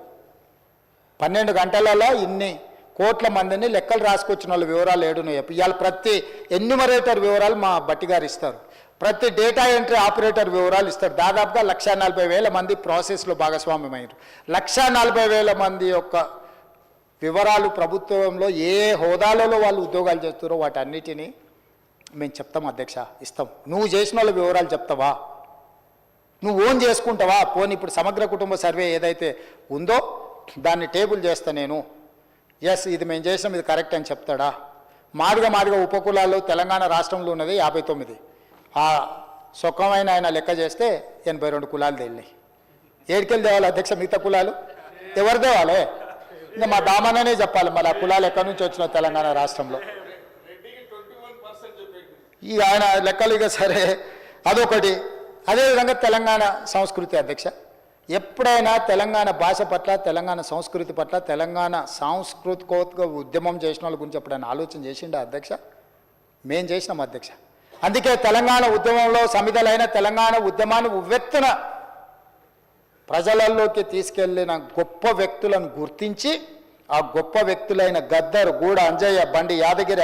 12 గంటలలో ఇన్ని కోట్ల మందిని లెక్కలు రాసుకొచ్చిన వాళ్ళ వివరాలు ఏడునో చెప్పు. ఇవాళ ప్రతి ఎన్యూమరేటర్ వివరాలు మా బట్టి గారు ఇస్తారు, ప్రతి డేటా ఎంట్రీ ఆపరేటర్ వివరాలు ఇస్తారు. దాదాపుగా 1,40,000 మంది ప్రాసెస్లో భాగస్వామ్యమయ్యారు. 1,40,000 మంది యొక్క వివరాలు ప్రభుత్వంలో ఏ హోదాలలో వాళ్ళు ఉద్యోగాలు చేస్తారో వాటన్నిటినీ మేము చెప్తాం అధ్యక్ష, ఇస్తాం. నువ్వు చేసిన వాళ్ళ వివరాలు చెప్తావా? నువ్వు ఓన్ చేసుకుంటావా? పోనీ ఇప్పుడు సమగ్ర కుటుంబ సర్వే ఏదైతే ఉందో దాన్ని టేబుల్ చేస్తా నేను, ఎస్ ఇది మేము చేసినాం, ఇది కరెక్ట్ అని చెప్తాడా? మాదిగా ఉపకులాలు తెలంగాణ రాష్ట్రంలో ఉన్నది 59. ఆ సుఖమైన ఆయన లెక్క చేస్తే 82 కులాలు తేలినాయి. ఏడికెళ్ళి తేవాలి అధ్యక్ష మిగతా కులాలు? ఎవరు తేవాలి? ఇంకా మా దామననే చెప్పాలి మరి ఆ కులాలు ఎక్కడి నుంచి వచ్చిన తెలంగాణ రాష్ట్రంలో. ఈ ఆయన లెక్కలు ఇక సరే, అదొకటి. అదేవిధంగా తెలంగాణ సంస్కృతి అధ్యక్ష, ఎప్పుడైనా తెలంగాణ భాష పట్ల, తెలంగాణ సంస్కృతి పట్ల, తెలంగాణ సాంస్కృతికోత్క ఉద్యమం చేసిన వాళ్ళ గురించి ఎప్పుడైనా ఆలోచన చేసిండా అధ్యక్ష? మేం చేసినాం అధ్యక్ష. అందుకే తెలంగాణ ఉద్యమంలో సమిధలైన తెలంగాణ ఉద్యమాన్ని ఉవ్వెత్తున ప్రజలలోకి తీసుకెళ్లిన గొప్ప వ్యక్తులను గుర్తించి, ఆ గొప్ప వ్యక్తులైన గద్దర్, గూడ అంజయ్య, బండి యాదగిరి,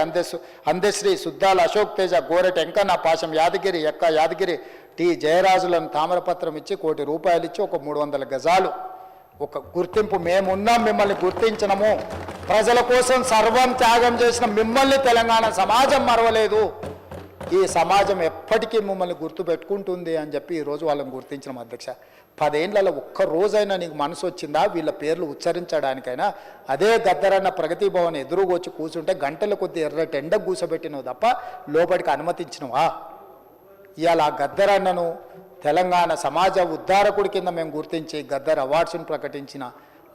అందశ్రీ, సుద్దాల అశోక్ తేజ, గోరెట వెంకన్న, పాశం యాదగిరి, ఎక్క యాదగిరి, టి జయరాజులను తామరపత్రం ఇచ్చి ₹1,00,00,000 ఇచ్చి ఒక 300 గజాలు ఒక గుర్తింపు, మేమున్నాం, మిమ్మల్ని గుర్తించినము, ప్రజల కోసం సర్వం త్యాగం చేసిన మిమ్మల్ని తెలంగాణ సమాజం మరవలేదు, ఈ సమాజం ఎప్పటికీ మిమ్మల్ని గుర్తు పెట్టుకుంటుంది అని చెప్పి ఈరోజు వాళ్ళని గుర్తించిన అధ్యక్ష. 10 ఏళ్లలో ఒక్క రోజైనా నీకు మనసు వచ్చిందా వీళ్ళ పేర్లు ఉచ్చరించడానికైనా? అదే గద్దరన్న ప్రగతి భవన్ ఎదురుగా వచ్చి కూర్చుంటే గంటల కొద్ది ఎర్రటి ఎండ కూసబెట్టినవు తప్ప లోపలికి అనుమతించినవా? ఇవాళ ఆ గద్దరన్నను తెలంగాణ సమాజ ఉద్ధారకుడి కింద మేము గుర్తించి గద్దర్ అవార్డ్స్ను ప్రకటించిన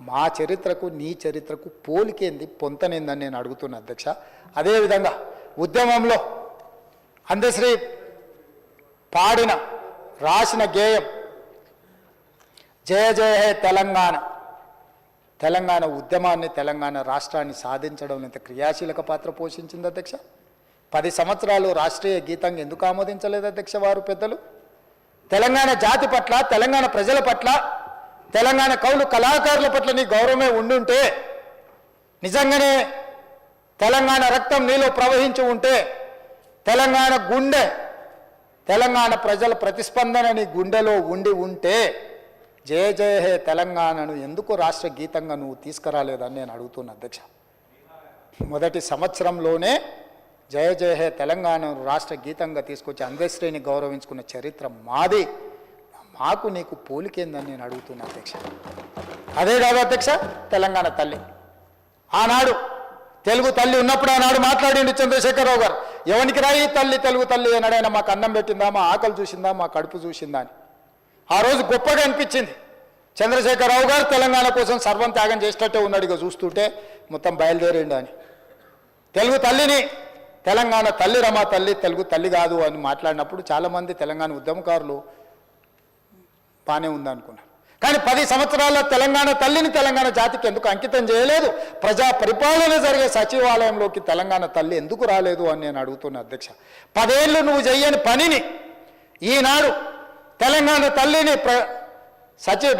మా చరిత్రకు నీ చరిత్రకు పోలికేంది, పొంతనేందని నేను అడుగుతున్నా అధ్యక్ష. అదేవిధంగా ఉద్యమంలో అందశ్రీ పాడిన రాసిన గేయం జయ జయ హే తెలంగాణ, తెలంగాణ ఉద్యమాన్ని, తెలంగాణ రాష్ట్రాన్ని సాధించడం ఎంత క్రియాశీలక పాత్ర పోషించింది అధ్యక్ష. 10 సంవత్సరాలు రాష్ట్రీయ గీతంగా ఎందుకు ఆమోదించలేదు అధ్యక్ష వారు పెద్దలు? తెలంగాణ జాతి పట్ల, తెలంగాణ ప్రజల పట్ల, తెలంగాణ కవులు కళాకారుల పట్ల నీ గౌరవమే ఉండుంటే, నిజంగానే తెలంగాణ రక్తం నీలో ప్రవహించి ఉంటే, తెలంగాణ గుండె, తెలంగాణ ప్రజల ప్రతిస్పందన నీ గుండెలో ఉండి ఉంటే, జయ జయ హే తెలంగాణను ఎందుకు రాష్ట్ర గీతంగా నువ్వు తీసుకురాలేదని నేను అడుగుతున్నా అధ్యక్ష. మొదటి సంవత్సరంలోనే జయ జయ హే తెలంగాణను రాష్ట్ర గీతంగా తీసుకొచ్చి అందశ్రీని గౌరవించుకున్న చరిత్ర మాది, మాకు నీకు పోలికేందని నేను అడుగుతున్నా అధ్యక్ష. అదే కాదు అధ్యక్ష, తెలంగాణ తల్లి ఆనాడు తెలుగు తల్లి ఉన్నప్పుడు ఆనాడు మాట్లాడిండు చంద్రశేఖరరావు గారు, ఎవరికి రాయి తల్లి తెలుగు తల్లి అన్నాడైనా మాకు అన్నం పెట్టిందా, మా ఆకలి చూసిందా, మా కడుపు చూసిందా అని. ఆ రోజు గొప్పగా అనిపించింది చంద్రశేఖరరావు గారు తెలంగాణ కోసం సర్వం త్యాగం చేసినట్టే ఉన్నాడు. ఇక చూస్తుంటే మొత్తం బయలుదేరిండు అని తెలుగు తల్లిని తెలంగాణ తల్లి రమా తల్లి తెలుగు తల్లి కాదు అని మాట్లాడినప్పుడు చాలామంది తెలంగాణ ఉద్యమకారులు బాగానే ఉందనుకున్నారు. కానీ 10 సంవత్సరాల తెలంగాణ తల్లిని తెలంగాణ జాతికి ఎందుకు అంకితం చేయలేదు? ప్రజా పరిపాలన జరిగే సచివాలయంలోకి తెలంగాణ తల్లి ఎందుకు రాలేదు అని నేను అడుగుతున్నా అధ్యక్ష. 10 ఏళ్ళు నువ్వు చెయ్యని పనిని ఈనాడు తెలంగాణ తల్లిని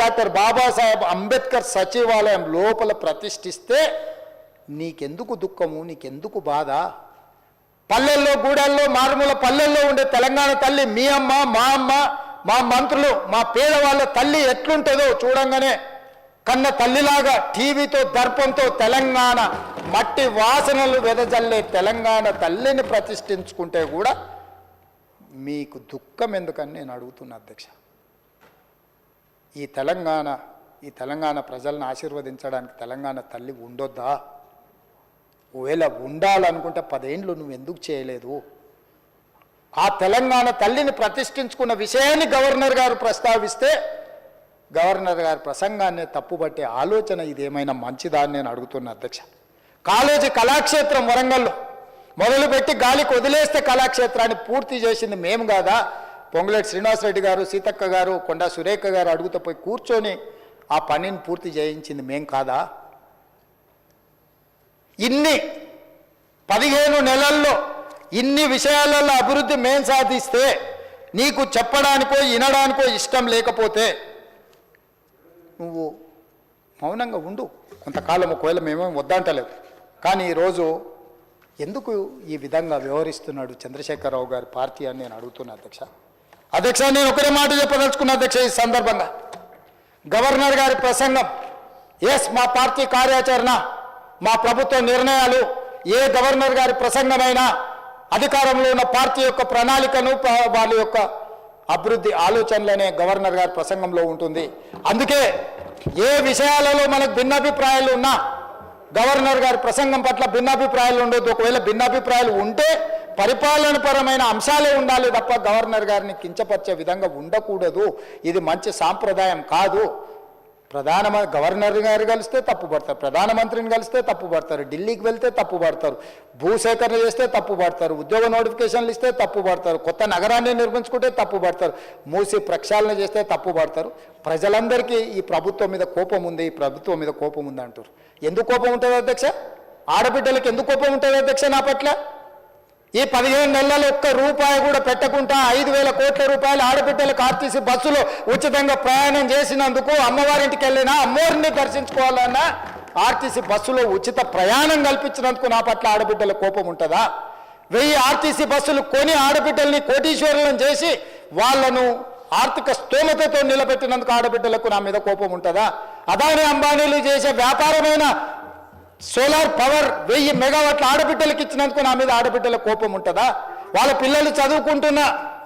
డాక్టర్ బాబాసాహెబ్ అంబేద్కర్ సచివాలయం లోపల ప్రతిష్ఠిస్తే నీకెందుకు దుఃఖము, నీకెందుకు బాధ? పల్లెల్లో గూడెల్లో మారుమూల పల్లెల్లో ఉండే తెలంగాణ తల్లి మీ అమ్మ, మా అమ్మ, మా మంత్రులు, మా పేదవాళ్ళ తల్లి ఎట్లుంటుందో చూడంగానే కన్న తల్లిలాగా టీవీతో దర్పంతో తెలంగాణ మట్టి వాసనలు వెదజల్లే తెలంగాణ తల్లిని ప్రతిష్ఠించుకుంటే కూడా మీకు దుఃఖం ఎందుకని నేను అడుగుతున్నా అధ్యక్ష. ఈ తెలంగాణ ప్రజలను ఆశీర్వదించడానికి తెలంగాణ తల్లి ఉండొద్దా? ఒకవేళ ఉండాలనుకుంటే 10 ఏళ్ళు నువ్వు ఎందుకు చేయలేదు? ఆ తెలంగాణ తల్లిని ప్రతిష్ఠించుకున్న విషయాన్ని గవర్నర్ గారు ప్రస్తావిస్తే గవర్నర్ గారి ప్రసంగాన్ని తప్పుబట్టే ఆలోచన ఇదేమైనా మంచిదా అని నేను అడుగుతున్నా అధ్యక్ష. కాలేజీ కళాక్షేత్రం వరంగల్లో మొదలుపెట్టి గాలికి వదిలేస్తే కళాక్షేత్రాన్ని పూర్తి చేసింది మేము కాదా? పొంగులేటి శ్రీనివాసరెడ్డి గారు, సీతక్క గారు, కొండా సురేఖ గారు అడుగుతూ పోయి కూర్చొని ఆ పనిని పూర్తి చేయించింది మేం కాదా? ఇన్ని 15 నెలల్లో ఇన్ని విషయాలలో అభివృద్ధి మేం సాధిస్తే నీకు చెప్పడానికో వినడానికో ఇష్టం లేకపోతే నువ్వు మౌనంగా ఉండు కొంతకాలం. ఒకవేళ మేమేం వద్దంటలేదు, కానీ ఈరోజు ఎందుకు ఈ విధంగా వ్యవహరిస్తున్నాడు చంద్రశేఖరరావు గారి పార్టీ అని నేను అడుగుతున్నా అధ్యక్ష. నేను ఒకటే మాట చెప్పదలుచుకున్నా అధ్యక్ష. ఈ సందర్భంగా గవర్నర్ గారి ప్రసంగం, మా పార్టీ కార్యాచరణ, మా ప్రభుత్వ నిర్ణయాలు, ఏ గవర్నర్ గారి ప్రసంగమైనా అధికారంలో ఉన్న పార్టీ యొక్క ప్రణాళికను వాళ్ళ యొక్క అభివృద్ధి ఆలోచనలనే గవర్నర్ గారి ప్రసంగంలో ఉంటుంది. అందుకే ఏ విషయాలలో మనకు భిన్నాభిప్రాయాలు ఉన్నా గవర్నర్ గారి ప్రసంగం పట్ల భిన్నాభిప్రాయాలు ఉండొద్దు. ఒకవేళ భిన్నాభిప్రాయాలు ఉంటే పరిపాలనపరమైన అంశాలే ఉండాలి తప్ప గవర్నర్ గారిని కించపరిచే విధంగా ఉండకూడదు. ఇది మంచి సాంప్రదాయం కాదు. గవర్నర్ గారు కలిస్తే తప్పు పడతారు, ప్రధానమంత్రిని కలిస్తే తప్పు పడతారు, ఢిల్లీకి వెళ్తే తప్పు పడతారు, భూసేకరణ చేస్తే తప్పు పడతారు, ఉద్యోగ నోటిఫికేషన్లు ఇస్తే తప్పు పడతారు, కొత్త నగరాన్ని నిర్మించుకుంటే తప్పు పడతారు, మూసి ప్రక్షాళన చేస్తే తప్పు పడతారు. ప్రజలందరికీ ఈ ప్రభుత్వం మీద కోపం ఉంది, ఈ ప్రభుత్వం మీద కోపం ఉంది అంటారు. ఎందుకు కోపం ఉంటుంది అధ్యక్ష? ఆడబిడ్డలకు ఎందుకు కోపం ఉంటుంది అధ్యక్ష నా పట్ల? ఈ 15 నెలల్లో ఒక్క రూపాయి కూడా పెట్టకుండా 5,000 కోట్ల రూపాయలు ఆడబిడ్డలకు ఆర్టీసీ బస్సులో ఉచితంగా ప్రయాణం చేసినందుకు, అమ్మవారింటికి వెళ్ళినా అమ్మవారిని దర్శించుకోవాలన్నా ఆర్టీసీ బస్సులో ఉచిత ప్రయాణం కల్పించినందుకు నా పట్ల ఆడబిడ్డల కోపం ఉంటుందా? 1000 ఆర్టీసీ బస్సులు కొని ఆడబిడ్డల్ని కోటీశ్వరులను చేసి వాళ్లను ఆర్థిక స్తోమతతో నిలబెట్టినందుకు ఆడబిడ్డలకు నా మీద కోపం ఉంటుందా? అదాని అంబానీలు చేసే వ్యాపారమైన సోలార్ పవర్ 1000 మెగావాట్ల ఆడబిడ్డలకు ఇచ్చినందుకు నా మీద ఆడబిడ్డల కోపం ఉంటుందా? వాళ్ళ పిల్లలు చదువుకుంటున్న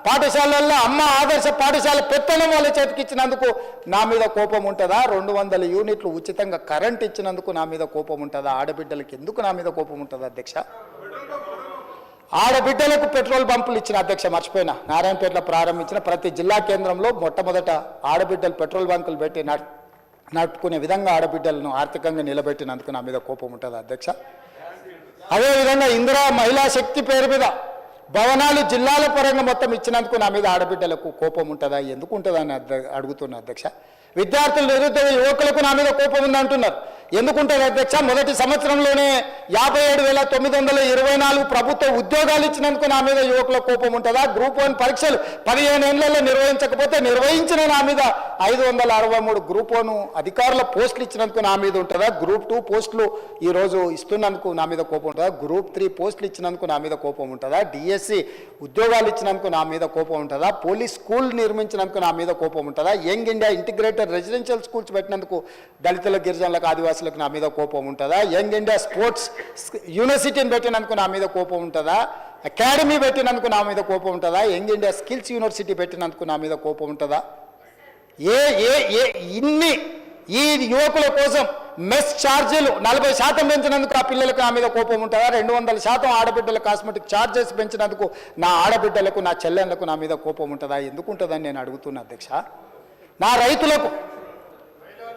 పాఠశాలల్లో అమ్మ ఆదర్శ పాఠశాల పెత్తనం వాళ్ళ చేతికి ఇచ్చినందుకు నా మీద కోపం ఉంటుందా? 200 యూనిట్లు ఉచితంగా కరెంట్ ఇచ్చినందుకు నా మీద కోపం ఉంటుందా? ఆడబిడ్డలకు ఎందుకు నా మీద కోపం ఉంటుంది అధ్యక్ష? ఆడబిడ్డలకు పెట్రోల్ బంపులు ఇచ్చిన అధ్యక్ష, మర్చిపోయినా, నారాయణపేటలో ప్రారంభించిన ప్రతి జిల్లా కేంద్రంలో మొట్టమొదట ఆడబిడ్డలు పెట్రోల్ బంకులు పెట్టి నడుపుకునే విధంగా ఆడబిడ్డలను ఆర్థికంగా నిలబెట్టినందుకు నా మీద కోపం ఉంటుంది అధ్యక్ష. అదేవిధంగా ఇందిరా మహిళా శక్తి పేరు మీద భవనాలు జిల్లాల పరంగా మొత్తం ఇచ్చినందుకు నా మీద ఆడబిడ్డలకు కోపం ఉంటుందా? ఎందుకు ఉంటుందని అడుగుతున్నా అధ్యక్ష. విద్యార్థులు, నిరుద్యోగ యువకులకు నా మీద కోపం ఉందంటున్నారు. ఎందుకుంటారు అధ్యక్ష? మొదటి సంవత్సరంలోనే 57,924 ప్రభుత్వ ఉద్యోగాలు ఇచ్చినందుకు నా మీద యువకుల కోపం ఉంటుందా? గ్రూప్ 1 పరీక్షలు 15 ఏళ్లలో నిర్వహించకపోతే నిర్వహించిన నా మీద 563 గ్రూప్ 1 అధికారుల పోస్టులు ఇచ్చినందుకు నా మీద ఉంటుందా? గ్రూప్ 2 పోస్టులు ఈరోజు ఇస్తున్నందుకు నా మీద కోపం ఉంటుందా? గ్రూప్ 3 పోస్టులు ఇచ్చినందుకు నా మీద కోపం ఉంటుందా? డిఎస్సి ఉద్యోగాలు ఇచ్చినందుకు నా మీద కోపం ఉంటుందా? పోలీస్ స్కూల్ నిర్మించినందుకు నా మీద కోపం ఉంటుందా? Young India integrated residential schools పెట్టినందుకు దళితుల, గిరిజనులకు, ఆదివాసులకు నా మీద కోపం ఉంటుందా? యంగ్ ఇండియా స్పోర్ట్స్ యూనివర్సిటీని పెట్టినందుకు నా మీద కోపం ఉంటుందా? అకాడమీ పెట్టినందుకు నా మీద కోపం ఉంటుందా? యంగ్ ఇండియా స్కిల్స్ యూనివర్సిటీ పెట్టినందుకు నా మీద కోపం ఉంటుందా? ఇన్ని ఈ యువకుల కోసం మెస్ ఛార్జీలు 40% పెంచినందుకు ఆ పిల్లలకు నా మీద కోపం ఉంటుందా? 200% ఆడబిడ్డల కాస్మెటిక్ ఛార్జెస్ పెంచినందుకు నా ఆడబిడ్డలకు, నా చెల్లెళ్లకు నా మీద కోపం ఉంటుందా? ఎందుకు ఉంటుందని నేను అడుగుతున్నా అధ్యక్ష. నా రైతులకు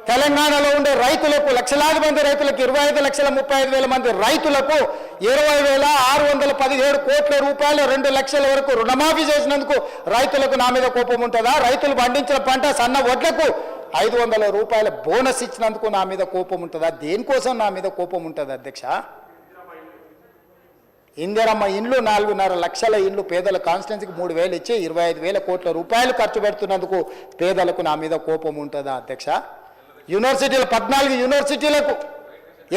తెలంగాణలో ఉండే రైతులకు లక్షలాది మంది రైతులకు 25,35,000 మంది రైతులకు 20,617 కోట్ల రూపాయలు 2 లక్షల వరకు రుణమాఫీ చేసినందుకు రైతులకు నా మీద కోపం ఉంటుందా? రైతులు పండించిన పంట సన్న వడ్లకు 500 రూపాయల బోనస్ ఇచ్చినందుకు నా మీద కోపం ఉంటుందా? దేనికోసం నా మీద కోపం ఉంటుంది అధ్యక్ష? ఇందిరమ్మ ఇండ్లు 4.5 లక్షల ఇండ్లు పేదల కాన్స్టిట్యున్సీకి 3,000 ఇచ్చి 25,000 కోట్ల రూపాయలు ఖర్చు పెడుతున్నందుకు పేదలకు నా మీద కోపం ఉంటుందా అధ్యక్ష? యూనివర్సిటీలు 14 యూనివర్సిటీలకు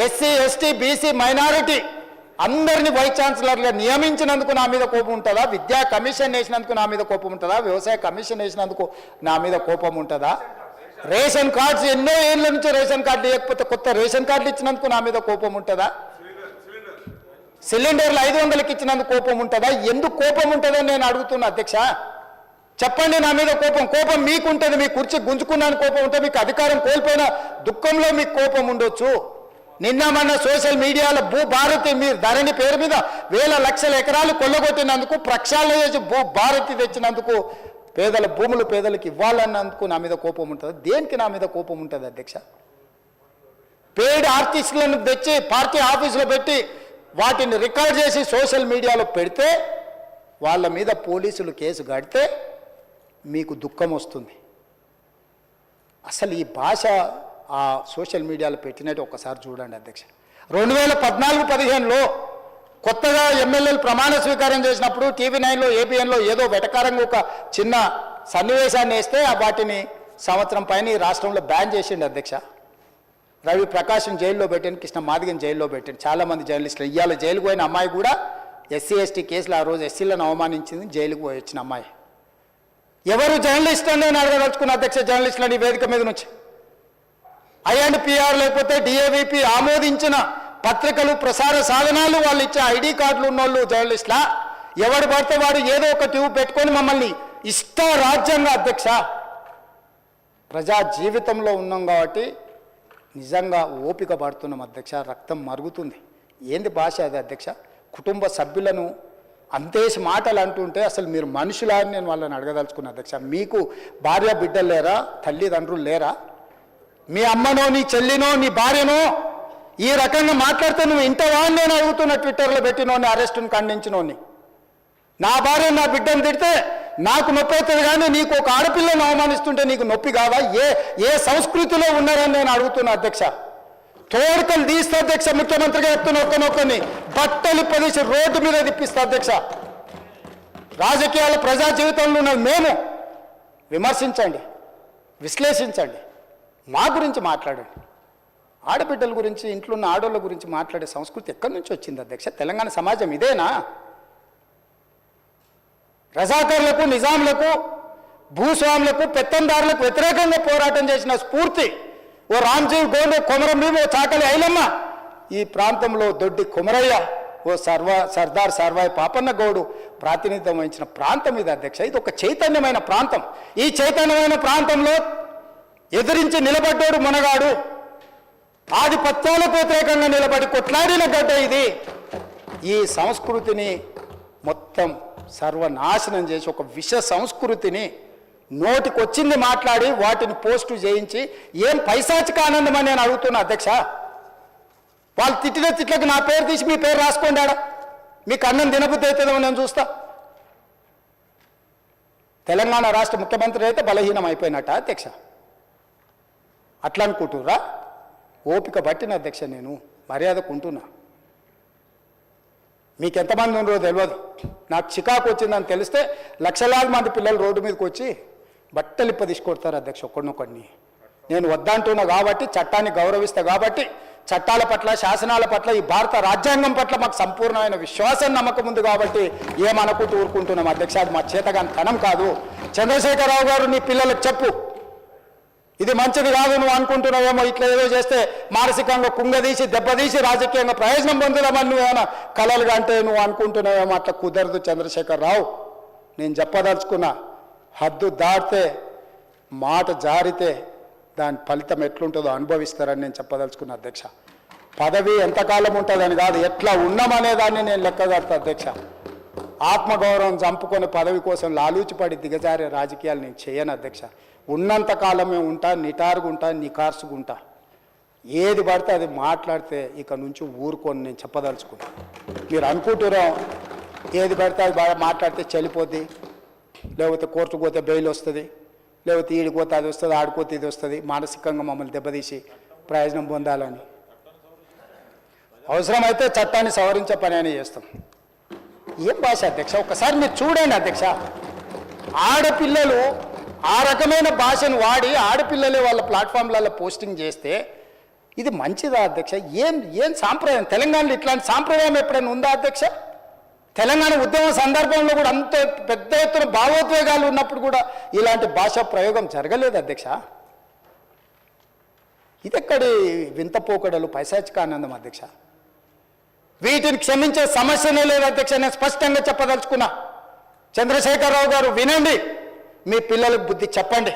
ఎస్సీ ఎస్టీ బీసీ మైనారిటీ అందరినీ వైస్ ఛాన్సలర్గా నియమించినందుకు నా మీద కోపం ఉంటుందా? విద్యా కమిషన్ వేసినందుకు నా మీద కోపం ఉంటుందా? వ్యవసాయ కమిషన్ వేసినందుకు నా మీద కోపం ఉంటుందా? రేషన్ కార్డ్స్ ఎన్నో ఏళ్ళ నుంచి రేషన్ కార్డు లేకపోతే కొత్త రేషన్ కార్డులు ఇచ్చినందుకు నా మీద కోపం ఉంటుందా? సిలిండర్లు 500కి ఇచ్చినందుకు కోపం ఉంటుందా? ఎందుకు కోపం ఉంటుందని నేను అడుగుతున్నా అధ్యక్ష. చెప్పండి. నా మీద కోపం మీకు ఉంటుంది. మీ కుర్చీ గుంజుకున్నాను కోపం ఉంటుంది, మీకు అధికారం కోల్పోయిన దుఃఖంలో మీకు కోపం ఉండొచ్చు. నిన్న మొన్న సోషల్ మీడియాలో భూభారతి మీరు ధరణి పేరు మీద వేల లక్షల ఎకరాలు కొల్లగొట్టినందుకు, ప్రక్షాళన చేసి భూభారతి తెచ్చినందుకు, పేదల భూములు పేదలకు ఇవ్వాలన్నందుకు నా మీద కోపం ఉంటుంది. దేనికి నా మీద కోపం ఉంటుంది అధ్యక్ష? పెయిడ్ ఆర్టిస్టులను తెచ్చి పార్టీ ఆఫీసులో పెట్టి వాటిని రికార్డ్ చేసి సోషల్ మీడియాలో పెడితే వాళ్ళ మీద పోలీసులు కేసు కడితే మీకు దుఃఖం వస్తుంది. అసలు ఈ భాష ఆ సోషల్ మీడియాలో పెట్టినట్టు ఒకసారి చూడండి అధ్యక్ష. 2014-15లో కొత్తగా ఎమ్మెల్యేలు ప్రమాణ స్వీకారం చేసినప్పుడు TV9లో ABNలో ఏదో వెటకారంగా ఒక చిన్న సన్నివేశాన్ని వేస్తే వాటిని సంవత్సరం పైన ఈ రాష్ట్రంలో బ్యాన్ చేసిండు అధ్యక్ష. రవి ప్రకాశం జైల్లో పెట్టాను, కృష్ణ మాదిగన్ జైల్లో పెట్టాను, చాలామంది జర్నలిస్టులు. ఇవాళ జైలుకు పోయిన అమ్మాయి కూడా SC ST కేసులు ఆ రోజు ఎస్సీలను అవమానించింది, జైలుకు పోయి వచ్చిన అమ్మాయి. ఎవరు జర్నలిస్ట్ అని నేను అడగదలుచుకున్న అధ్యక్ష, జర్నలిస్టులని వేదిక మీద నుంచి INPR లేకపోతే DAVP ఆమోదించిన పత్రికలు ప్రసార సాధనాలు వాళ్ళు ఇచ్చే ID కార్డులు ఉన్నోళ్ళు జర్నలిస్టులా? ఎవడు పడితే వాడు ఏదో ఒక ట్యూబ్ పెట్టుకొని మమ్మల్ని ఇష్ట రాజ్యంగా అధ్యక్ష. ప్రజా జీవితంలో ఉన్నాం కాబట్టి నిజంగా ఓపిక పడుతున్నాం అధ్యక్ష. రక్తం మరుగుతుంది. ఏంది భాష అది అధ్యక్ష? కుటుంబ సభ్యులను అంతేసి మాటలు అంటుంటే అసలు మీరు మనుషులా అని నేను వాళ్ళని అడగదలుచుకున్నా అధ్యక్ష. మీకు భార్య బిడ్డలు లేరా? తల్లిదండ్రులు లేరా? మీ అమ్మనో నీ చెల్లినో నీ భార్యనో ఈ రకంగా మాట్లాడితే నువ్వు ఇంటవా అని నేను అడుగుతున్నా. ట్విట్టర్లో పెట్టినోని, అరెస్టును ఖండించినోని. నా భార్య నా బిడ్డను తిడితే నాకు నొప్పి అవుతుంది, కానీ నీకు ఒక ఆడపిల్లను అవమానిస్తుంటే నీకు నొప్పి కావా? ఏ సంస్కృతిలో ఉన్నారని నేను అడుగుతున్నా అధ్యక్ష. తోడుకలు తీస్తే అధ్యక్ష, ముఖ్యమంత్రిగా చెప్తున్న ఒక్కనొక్కని బట్టలు పదేసి రోడ్డు మీద తిప్పిస్తా అధ్యక్ష. రాజకీయాల ప్రజా జీవితంలో ఉన్నది మేము. విమర్శించండి, విశ్లేషించండి, మా గురించి మాట్లాడండి. ఆడబిడ్డల గురించి, ఇంట్లో ఉన్న ఆడోళ్ళ గురించి మాట్లాడే సంస్కృతి ఎక్కడి నుంచి వచ్చింది అధ్యక్ష? తెలంగాణ సమాజం ఇదేనా? రజాకర్లకు, నిజాంలకు, భూస్వాములకు, పెత్తందారులకు వ్యతిరేకంగా పోరాటం చేసిన స్ఫూర్తి ఓ రామ్జీవ్ గోండు, కొమరం భీమ్, ఓ చాకలి ఐలమ్మ, ఈ ప్రాంతంలో దొడ్డి కొమరయ్య, ఓ సర్దార్ సర్వాయి పాపన్న గౌడు ప్రాతినిధ్యం వహించిన ప్రాంతం ఇది అధ్యక్ష. ఇది ఒక చైతన్యమైన ప్రాంతం. ఈ చైతన్యమైన ప్రాంతంలో ఎదిరించి నిలబడ్డాడు మునగాడు. ఆధిపత్యాలకు వ్యతిరేకంగా నిలబడి కొట్లాడిన గడ్డ ఇది. ఈ సంస్కృతిని మొత్తం సర్వనాశనం చేసి ఒక విష సంస్కృతిని నోటికొచ్చింది మాట్లాడి వాటిని పోస్టు చేయించి ఏం పైశాచిక ఆనందం అని నేను అడుగుతున్నా అధ్యక్ష. వాళ్ళు తిట్టిన తిట్లకు నా పేరు తీసి మీ పేరు రాసుకోండి. మీకు అన్నం తినబుద్ధి అవుతుందేమో నేను చూస్తా. తెలంగాణ రాష్ట్ర ముఖ్యమంత్రి అయితే బలహీనం అయిపోయినట్ట అధ్యక్ష? అట్లా అనుకుంటుర్రా? ఓపిక పట్టిన అధ్యక్ష, నేను మర్యాదకు ఉంటున్నా. మీకు ఎంతమంది ఉన్నారో తెలియదు. నాకు చికాకు వచ్చిందని తెలిస్తే లక్షలాది మంది పిల్లలు రోడ్డు మీదకి వచ్చి బట్టలిప్ప తీసుకొడతారు అధ్యక్ష ఒక్కడినొక్కడిని. నేను వద్దంటున్నా కాబట్టి, చట్టాన్ని గౌరవిస్తా కాబట్టి, చట్టాల పట్ల, శాసనాల పట్ల, ఈ భారత రాజ్యాంగం పట్ల మాకు సంపూర్ణమైన విశ్వాసం, నమ్మకం ఉంది కాబట్టి ఏమనుకుంటూ ఊరుకుంటున్నాం అధ్యక్ష. అది మా చేతగాని తనం కాదు. చంద్రశేఖరరావు గారు నీ పిల్లలకు చెప్పు, ఇది మంచిది కాదు, నువ్వు అనుకుంటున్నావేమో ఇట్లా ఏదో చేస్తే మానసికంగా కుంగదీసి దెబ్బతీసి రాజకీయంగా ప్రయోజనం పొందుదామని నువ్వేమైనా కలలుగా అంటే నువ్వు అనుకుంటున్నావేమో. అట్లా కుదరదు చంద్రశేఖరరావు. నేను చెప్పదలుచుకున్నా, హద్దు దాటితే, మాట జారితే దాని ఫలితం ఎట్లుంటుందో అనుభవిస్తారని నేను చెప్పదలుచుకున్నా అధ్యక్ష. పదవి ఎంతకాలం ఉంటుందని కాదు, ఎట్లా ఉన్నామనేదాన్ని నేను లెక్కగడతా అధ్యక్ష. ఆత్మగౌరవం చంపుకొని పదవి కోసం లాలూచిపడి దిగజారే రాజకీయాలు నేను చేయను అధ్యక్ష. ఉన్నంత కాలమే ఉంటా, నిటారుగుంటా, నికార్సుగుంటా. ఏది పడితే అది మాట్లాడితే ఇక నుంచి ఊరుకొని నేను చెప్పదలుచుకున్నా. మీరు అనుకుంటున్నాం ఏది పడితే అది బాగా మాట్లాడితే చెల్లిపోద్ది, లేకపోతే కోర్టుకు పోతే బెయిల్ వస్తుంది, లేకపోతే ఈడిపోతే అది వస్తుంది, ఆడిపోతే ఇది వస్తుంది, మానసికంగా మమ్మల్ని దెబ్బతీసి ప్రయోజనం పొందాలని. అవసరమైతే చట్టాన్ని సవరించే పని అని చేస్తాం. ఏం భాష అధ్యక్ష? ఒక్కసారి మీరు చూడండి అధ్యక్ష, ఆడపిల్లలు ఆ రకమైన భాషను వాడి ఆడపిల్లలే వాళ్ళ ప్లాట్ఫామ్లలో పోస్టింగ్ చేస్తే ఇది మంచిదా అధ్యక్ష? ఏం సాంప్రదాయం? తెలంగాణలో ఇట్లాంటి సాంప్రదాయం ఎప్పుడైనా ఉందా అధ్యక్ష? తెలంగాణ ఉద్యమ సందర్భంలో కూడా అంత పెద్ద ఎత్తున భావోద్వేగాలు ఉన్నప్పుడు కూడా ఇలాంటి భాషా ప్రయోగం జరగలేదు అధ్యక్ష. ఇదెక్కడి వింత పోకడలు, పైశాచిక ఆనందం అధ్యక్ష? వీటిని క్షమించే సమస్యనే లేదు అధ్యక్ష. నేను స్పష్టంగా చెప్పదలుచుకున్నా. చంద్రశేఖరరావు గారు వినండి, మీ పిల్లలకు బుద్ధి చెప్పండి.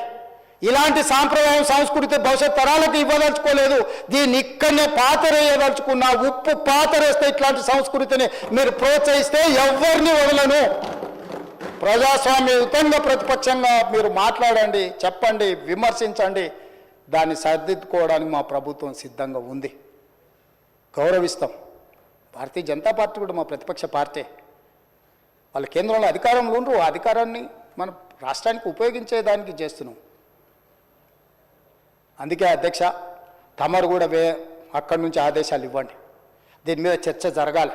ఇలాంటి సాంప్రదాయం, సంస్కృతి భవిష్యత్ తరాలకు ఇవ్వదలుచుకోలేదు. దీన్ని ఇక్కడనే పాతరేయదలుచుకున్నా. ఉప్పు పాతరేస్తే ఇట్లాంటి సంస్కృతిని మీరు ప్రోత్సహిస్తే ఎవరిని వదలను. ప్రజాస్వామ్యయుతంగా ప్రతిపక్షంగా మీరు మాట్లాడండి, చెప్పండి, విమర్శించండి. దాన్ని సరిదిద్దుకోవడానికి మా ప్రభుత్వం సిద్ధంగా ఉంది, గౌరవిస్తాం. భారతీయ జనతా పార్టీ కూడా మా ప్రతిపక్ష పార్టీ. వాళ్ళ కేంద్రంలో అధికారంలో ఉండరు, ఆ అధికారాన్ని మన రాష్ట్రానికి ఉపయోగించేదానికి చేస్తున్నాం. అందుకే అధ్యక్ష, తమరు కూడా అక్కడి నుంచి ఆదేశాలు ఇవ్వండి. దీని మీద చర్చ జరగాలి.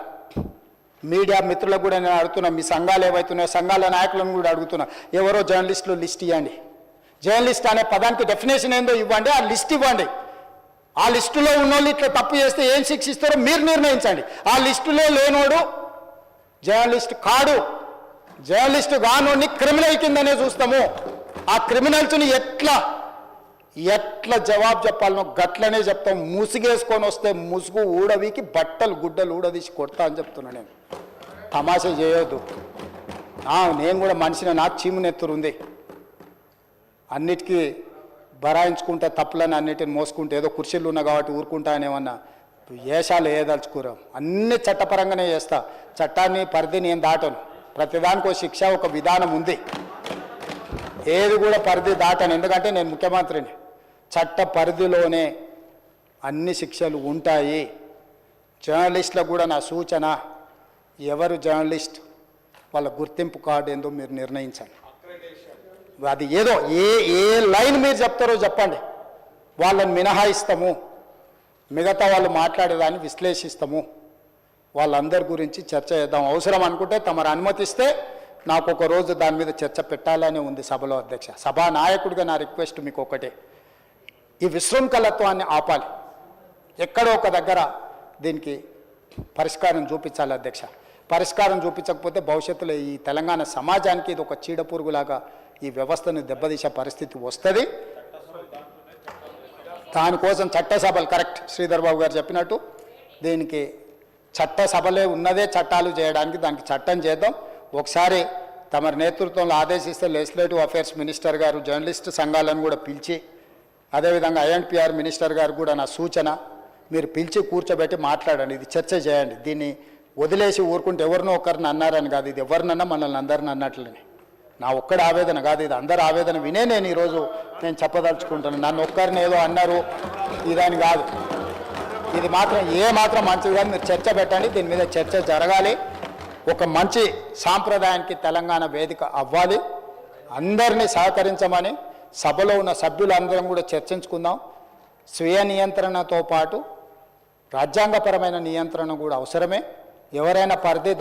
మీడియా మిత్రులకు కూడా నేను అడుగుతున్నా, మీ సంఘాలు ఏవైతున్నాయో సంఘాల నాయకులను కూడా అడుగుతున్నా, ఎవరో జర్నలిస్టులు లిస్ట్ ఇవ్వండి. జర్నలిస్ట్ అనే పదానికి డెఫినేషన్ ఏందో ఇవ్వండి, ఆ లిస్ట్ ఇవ్వండి. ఆ లిస్టులో ఉన్నోళ్ళు ఇట్లా తప్పు చేస్తే ఏం శిక్షిస్తారో మీరు నిర్ణయించండి. ఆ లిస్టులో లేనోడు జర్నలిస్ట్ కాడు, జర్నలిస్టు కానోడిని క్రిమినల్ కిందనే చూస్తాము. ఆ క్రిమినల్స్ని ఎట్లా జవాబు చెప్పాలనో గట్లనే చెప్తాం. ముసుగేసుకొని వస్తే ముసుగు ఊడవికి బట్టలు గుడ్డలు ఊడదీసి కొడతా అని చెప్తున్నా. నేను తమాషా చేయొద్దు. నేను కూడా మనిషిని, నాకు చీమునెత్తురు ఉంది. అన్నిటికీ బరాయించుకుంటే తప్పులని అన్నిటిని మోసుకుంటే ఏదో కుర్చీలు ఉన్నా కాబట్టి ఊరుకుంటా అని ఏమన్నా ఏషాలు వేయదలుచుకోరాం. అన్ని చట్టపరంగానే చేస్తా. చట్టాన్ని పరిధిని నేను దాటను. ప్రతిదానికి ఒక శిక్ష, ఒక విధానం ఉంది. ఏది కూడా పరిధి దాటను, ఎందుకంటే నేను ముఖ్యమంత్రిని. చట్ట పరిధిలోనే అన్ని శిక్షలు ఉంటాయి. జర్నలిస్టులకు కూడా నా సూచన, ఎవరు జర్నలిస్ట్ వాళ్ళ గుర్తింపు కార్డు ఏందో మీరు నిర్ణయించండి. అది ఏదో ఏ లైన్ మీరు చెప్తారో చెప్పండి, వాళ్ళని మినహాయిస్తాము. మిగతా వాళ్ళు మాట్లాడేదాన్ని విశ్లేషిస్తాము. వాళ్ళందరి గురించి చర్చ చేద్దాం. అవసరం అనుకుంటే తమరు అనుమతిస్తే నాకు ఒక రోజు దాని మీద చర్చ పెట్టాలని ఉంది సభలో అధ్యక్ష. సభా నాయకుడిగా నా రిక్వెస్ట్ మీకు ఒకటే, ఈ విశృంఖలత్వాన్ని ఆపాలి. ఎక్కడో ఒక దగ్గర దీనికి పరిష్కారం చూపించాలి అధ్యక్ష. పరిష్కారం చూపించకపోతే భవిష్యత్తులో ఈ తెలంగాణ సమాజానికి ఇది ఒక చీడపురుగులాగా ఈ వ్యవస్థను దెబ్బతీసే పరిస్థితి వస్తుంది. దానికోసం చట్టసభలు, కరెక్ట్ శ్రీధర్ బాబు గారు చెప్పినట్టు, దీనికి చట్టసభలే ఉన్నదే చట్టాలు చేయడానికి. దానికి చట్టం చేద్దాం. ఒకసారి తమ నేతృత్వంలో ఆదేశిస్తే లెజిస్లేటివ్ అఫేర్స్ మినిస్టర్ గారు జర్నలిస్ట్ సంఘాలను కూడా పిలిచి, అదేవిధంగా ఐఎన్పిఆర్ మినిస్టర్ గారు కూడా నా సూచన, మీరు పిలిచి కూర్చోబెట్టి మాట్లాడండి, ఇది చర్చ చేయండి. దీన్ని వదిలేసి ఊరుకుంటే ఎవరినో ఒకరిని అన్నారని కాదు, ఇది ఎవరినన్నా మనల్ని అందరిని అన్నట్లని. నా ఒక్కడి ఆవేదన కాదు, ఇది అందరి ఆవేదన వినే నేను ఈరోజు చెప్పదలుచుకుంటున్నాను. నన్ను ఒక్కరిని ఏదో అన్నారు ఇదని కాదు. ఇది మాత్రం మాత్రం మంచిది కాదు. మీరు చర్చ పెట్టండి, దీని మీద చర్చ జరగాలి. ఒక మంచి సాంప్రదాయానికి తెలంగాణ వేదిక అవ్వాలి. అందరినీ సహకరించమని సభలో ఉన్న సభ్యులందరం కూడా చర్చించుకుందాం. స్వీయ నియంత్రణతో పాటు రాజ్యాంగపరమైన నియంత్రణ కూడా అవసరమే. ఎవరైనా పరిధి